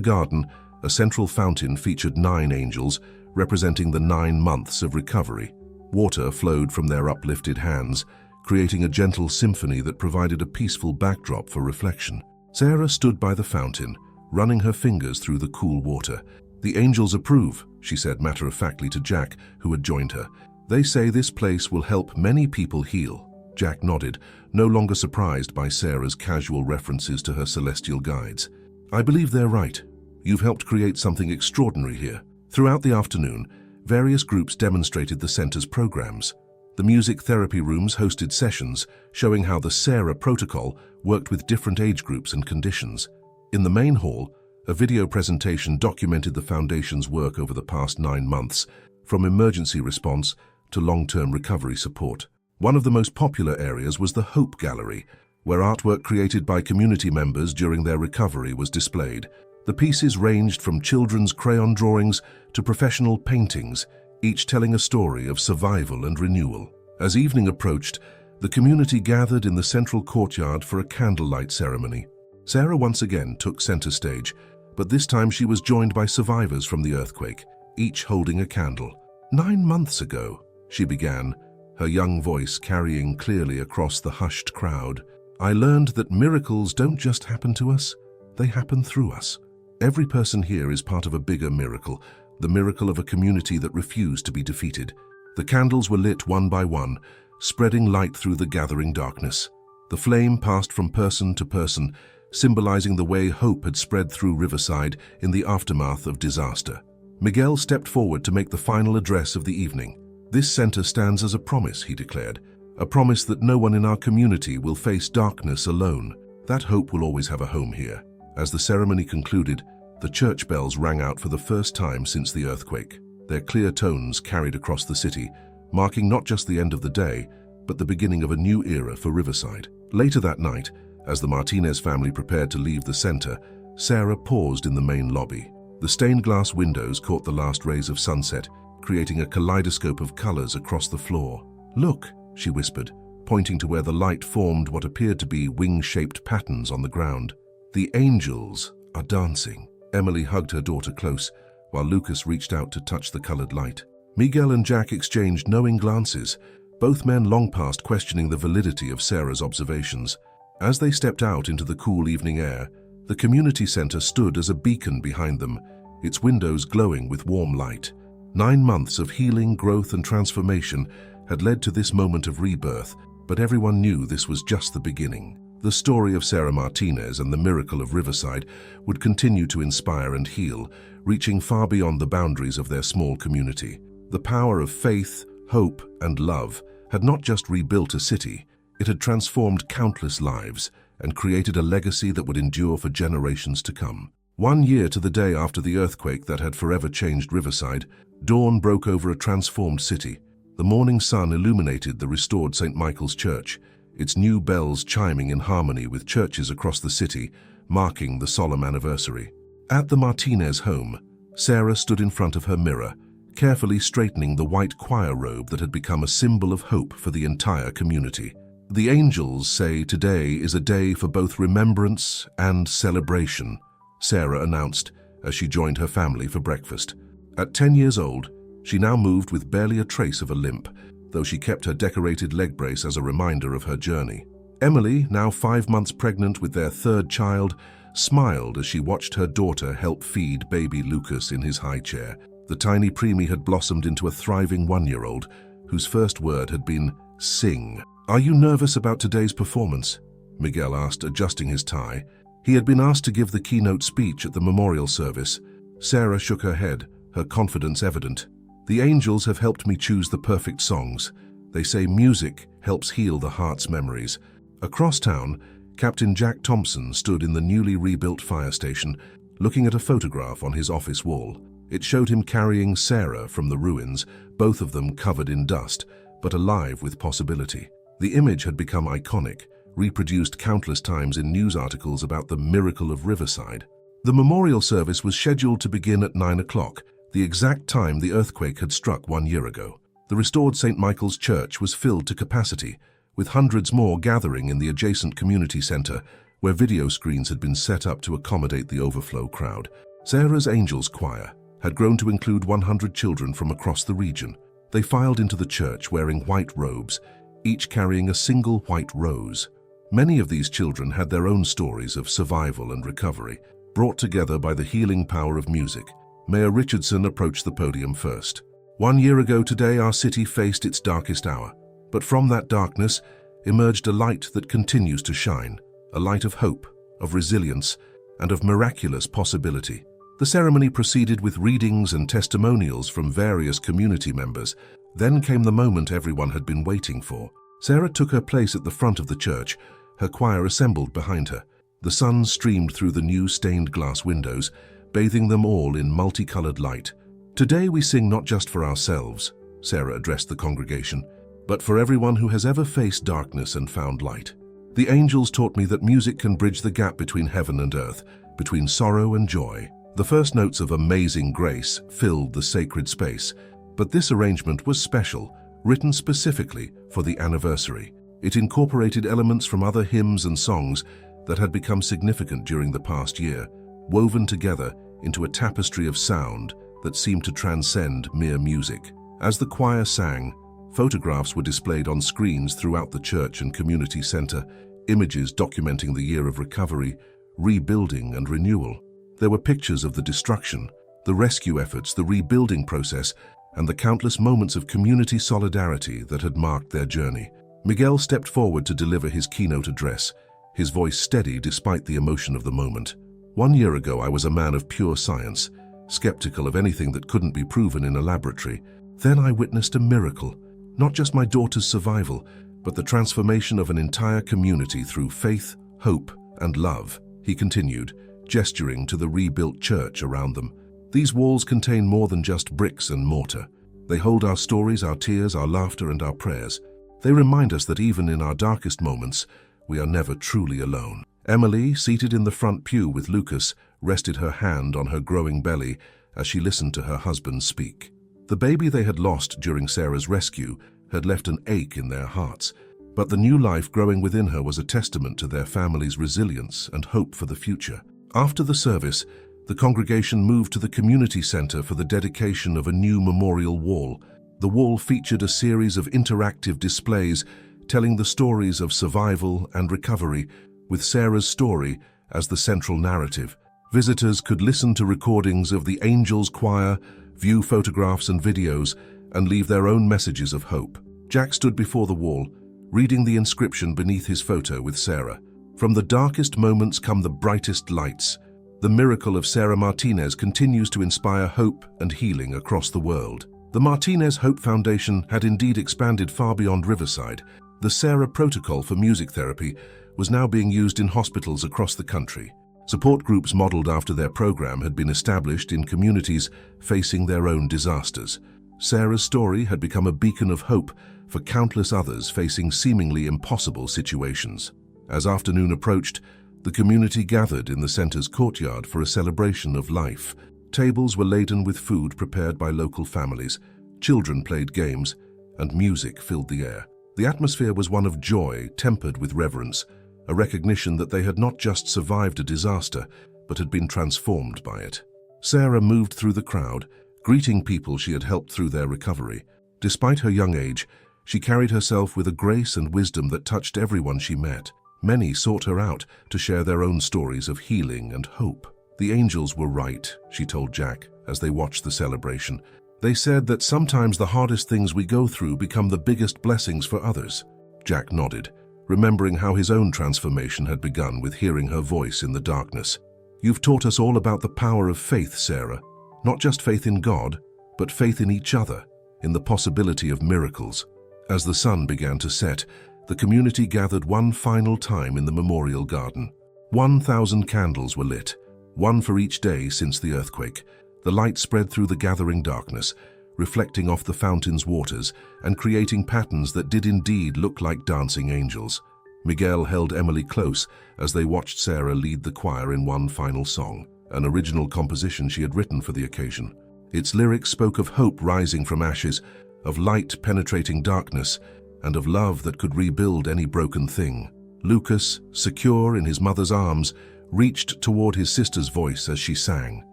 garden, A central fountain featured 9 angels, representing the 9 months of recovery. Water flowed from their uplifted hands, creating a gentle symphony that provided a peaceful backdrop for reflection. Sarah stood by the fountain, running her fingers through the cool water. "The angels approve," she said matter-of-factly to Jack, who had joined her. "They say this place will help many people heal." Jack nodded, no longer surprised by Sarah's casual references to her celestial guides. "I believe they're right. You've helped create something extraordinary here." Throughout the afternoon, various groups demonstrated the center's programs. The music therapy rooms hosted sessions showing how the Sarah protocol worked with different age groups and conditions. In the main hall, a video presentation documented the Foundation's work over the past 9 months, from emergency response to long-term recovery support. One of the most popular areas was the Hope Gallery, where artwork created by community members during their recovery was displayed. The pieces ranged from children's crayon drawings to professional paintings, each telling a story of survival and renewal. As evening approached, the community gathered in the central courtyard for a candlelight ceremony. Sarah once again took center stage, but this time she was joined by survivors from the earthquake, each holding a candle. "9 months ago," she began, her young voice carrying clearly across the hushed crowd, "I learned that miracles don't just happen to us, they happen through us. Every person here is part of a bigger miracle, the miracle of a community that refused to be defeated." The candles were lit one by one, spreading light through the gathering darkness. The flame passed from person to person, symbolizing the way hope had spread through Riverside in the aftermath of disaster. Miguel stepped forward to make the final address of the evening. "This center stands as a promise," he declared, "a promise that no one in our community will face darkness alone. That hope will always have a home here." As the ceremony concluded, the church bells rang out for the first time since the earthquake. Their clear tones carried across the city, marking not just the end of the day, but the beginning of a new era for Riverside. Later that night, as the Martinez family prepared to leave the center, Sarah paused in the main lobby. The stained glass windows caught the last rays of sunset, creating a kaleidoscope of colors across the floor. "Look," she whispered, pointing to where the light formed what appeared to be wing-shaped patterns on the ground. "The angels are dancing." Emily hugged her daughter close, while Lucas reached out to touch the colored light. Miguel and Jack exchanged knowing glances, both men long past questioning the validity of Sarah's observations. As they stepped out into the cool evening air, the community center stood as a beacon behind them, its windows glowing with warm light. 9 months of healing, growth, and transformation had led to this moment of rebirth, but everyone knew this was just the beginning. The story of Sarah Martinez and the miracle of Riverside would continue to inspire and heal, reaching far beyond the boundaries of their small community. The power of faith, hope, and love had not just rebuilt a city, it had transformed countless lives and created a legacy that would endure for generations to come. 1 year to the day after the earthquake that had forever changed Riverside, dawn broke over a transformed city. The morning sun illuminated the restored St. Michael's Church, its new bells chiming in harmony with churches across the city, marking the solemn anniversary. At the Martinez home, Sarah stood in front of her mirror, carefully straightening the white choir robe that had become a symbol of hope for the entire community. "The angels say today is a day for both remembrance and celebration," Sarah announced as she joined her family for breakfast. At 10 years old, she now moved with barely a trace of a limp, though she kept her decorated leg brace as a reminder of her journey. Emily, now 5 months pregnant with their 3rd child, smiled as she watched her daughter help feed baby Lucas in his high chair. The tiny preemie had blossomed into a thriving 1-year-old, whose first word had been sing. "Are you nervous about today's performance?" Miguel asked, adjusting his tie. He had been asked to give the keynote speech at the memorial service. Sarah shook her head, her confidence evident. "The angels have helped me choose the perfect songs. They say music helps heal the heart's memories." Across town, Captain Jack Thompson stood in the newly rebuilt fire station, looking at a photograph on his office wall. It showed him carrying Sarah from the ruins, both of them covered in dust, but alive with possibility. The image had become iconic, reproduced countless times in news articles about the miracle of Riverside. The memorial service was scheduled to begin at 9 o'clock, the exact time the earthquake had struck 1 year ago. The restored St. Michael's Church was filled to capacity, with hundreds more gathering in the adjacent community center, where video screens had been set up to accommodate the overflow crowd. Sarah's Angels Choir had grown to include 100 children from across the region. They filed into the church wearing white robes, each carrying a single white rose. Many of these children had their own stories of survival and recovery, brought together by the healing power of music. Mayor Richardson approached the podium first. 1 year ago today, our city faced its darkest hour. But from that darkness emerged a light that continues to shine, a light of hope, of resilience, and of miraculous possibility. The ceremony proceeded with readings and testimonials from various community members. Then came the moment everyone had been waiting for. Sarah took her place at the front of the church, her choir assembled behind her. The sun streamed through the new stained glass windows, bathing them all in multicolored light. Today we sing not just for ourselves, Sarah addressed the congregation, but for everyone who has ever faced darkness and found light. The angels taught me that music can bridge the gap between heaven and earth, between sorrow and joy. The first notes of Amazing Grace filled the sacred space, but this arrangement was special, written specifically for the anniversary. It incorporated elements from other hymns and songs that had become significant during the past year, woven together into a tapestry of sound that seemed to transcend mere music. As the choir sang, photographs were displayed on screens throughout the church and community center, images documenting the year of recovery, rebuilding, and renewal. There were pictures of the destruction, the rescue efforts, the rebuilding process, and the countless moments of community solidarity that had marked their journey. Miguel stepped forward to deliver his keynote address, his voice steady despite the emotion of the moment. 1 year ago, I was a man of pure science, skeptical of anything that couldn't be proven in a laboratory. Then I witnessed a miracle, not just my daughter's survival, but the transformation of an entire community through faith, hope, and love, he continued, gesturing to the rebuilt church around them. These walls contain more than just bricks and mortar. They hold our stories, our tears, our laughter, and our prayers. They remind us that even in our darkest moments, we are never truly alone. Emily, seated in the front pew with Lucas, rested her hand on her growing belly as she listened to her husband speak. The baby they had lost during Sarah's rescue had left an ache in their hearts, but the new life growing within her was a testament to their family's resilience and hope for the future. After the service, the congregation moved to the community center for the dedication of a new memorial wall. The wall featured a series of interactive displays telling the stories of survival and recovery, with Sarah's story as the central narrative. Visitors could listen to recordings of the Angels Choir, view photographs and videos, and leave their own messages of hope. Jack stood before the wall, reading the inscription beneath his photo with Sarah. From the darkest moments come the brightest lights. The miracle of Sarah Martinez continues to inspire hope and healing across the world. The Martinez Hope Foundation had indeed expanded far beyond Riverside. The Sarah Protocol for music therapy was now being used in hospitals across the country. Support groups modeled after their program had been established in communities facing their own disasters. Sarah's story had become a beacon of hope for countless others facing seemingly impossible situations. As afternoon approached, the community gathered in the center's courtyard for a celebration of life. Tables were laden with food prepared by local families, children played games, and music filled the air. The atmosphere was one of joy tempered with reverence, a recognition that they had not just survived a disaster, but had been transformed by it. Sarah moved through the crowd, greeting people she had helped through their recovery. Despite her young age, she carried herself with a grace and wisdom that touched everyone she met. Many sought her out to share their own stories of healing and hope. The angels were right, she told Jack as they watched the celebration. They said that sometimes the hardest things we go through become the biggest blessings for others. Jack nodded, remembering how his own transformation had begun with hearing her voice in the darkness. You've taught us all about the power of faith, Sarah. Not just faith in God, but faith in each other, in the possibility of miracles. As the sun began to set, the community gathered one final time in the memorial garden. 1,000 candles were lit, one for each day since the earthquake. The light spread through the gathering darkness, reflecting off the fountain's waters and creating patterns that did indeed look like dancing angels. Miguel held Emily close as they watched Sarah lead the choir in one final song, an original composition she had written for the occasion. Its lyrics spoke of hope rising from ashes, of light penetrating darkness, and of love that could rebuild any broken thing. Lucas, secure in his mother's arms, reached toward his sister's voice as she sang.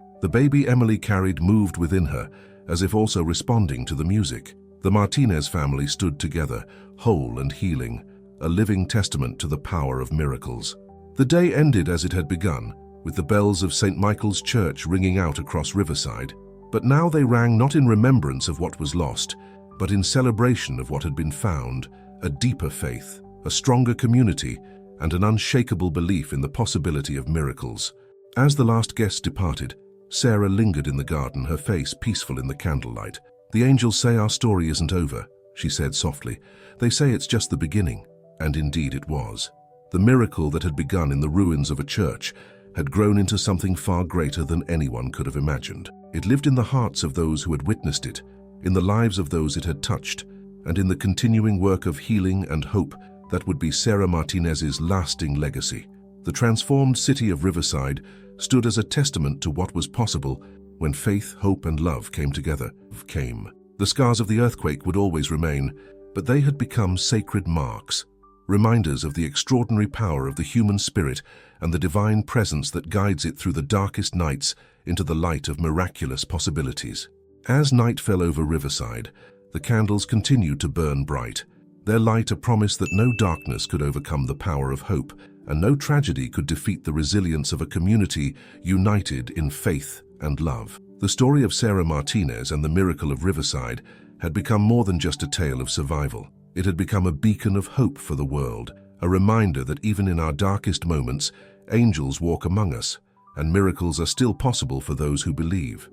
The baby Emily carried moved within her, as if also responding to the music. The Martinez family stood together, whole and healing, a living testament to the power of miracles. The day ended as it had begun, with the bells of St. Michael's Church ringing out across Riverside. But now they rang not in remembrance of what was lost, but in celebration of what had been found, a deeper faith, a stronger community, and an unshakable belief in the possibility of miracles. As the last guest departed, Sarah lingered in the garden, her face peaceful in the candlelight. "The angels say our story isn't over," she said softly. "They say it's just the beginning." And indeed it was. The miracle that had begun in the ruins of a church had grown into something far greater than anyone could have imagined. It lived in the hearts of those who had witnessed it, in the lives of those it had touched, and in the continuing work of healing and hope that would be Sarah Martinez's lasting legacy. The transformed city of Riverside stood as a testament to what was possible when faith, hope, and love came together. The scars of the earthquake would always remain, but they had become sacred marks, reminders of the extraordinary power of the human spirit and the divine presence that guides it through the darkest nights into the light of miraculous possibilities. As night fell over Riverside, the candles continued to burn bright, their light a promise that no darkness could overcome the power of hope, and no tragedy could defeat the resilience of a community united in faith and love. The story of Sarah Martinez and the miracle of Riverside had become more than just a tale of survival. It had become a beacon of hope for the world, a reminder that even in our darkest moments, angels walk among us, and miracles are still possible for those who believe.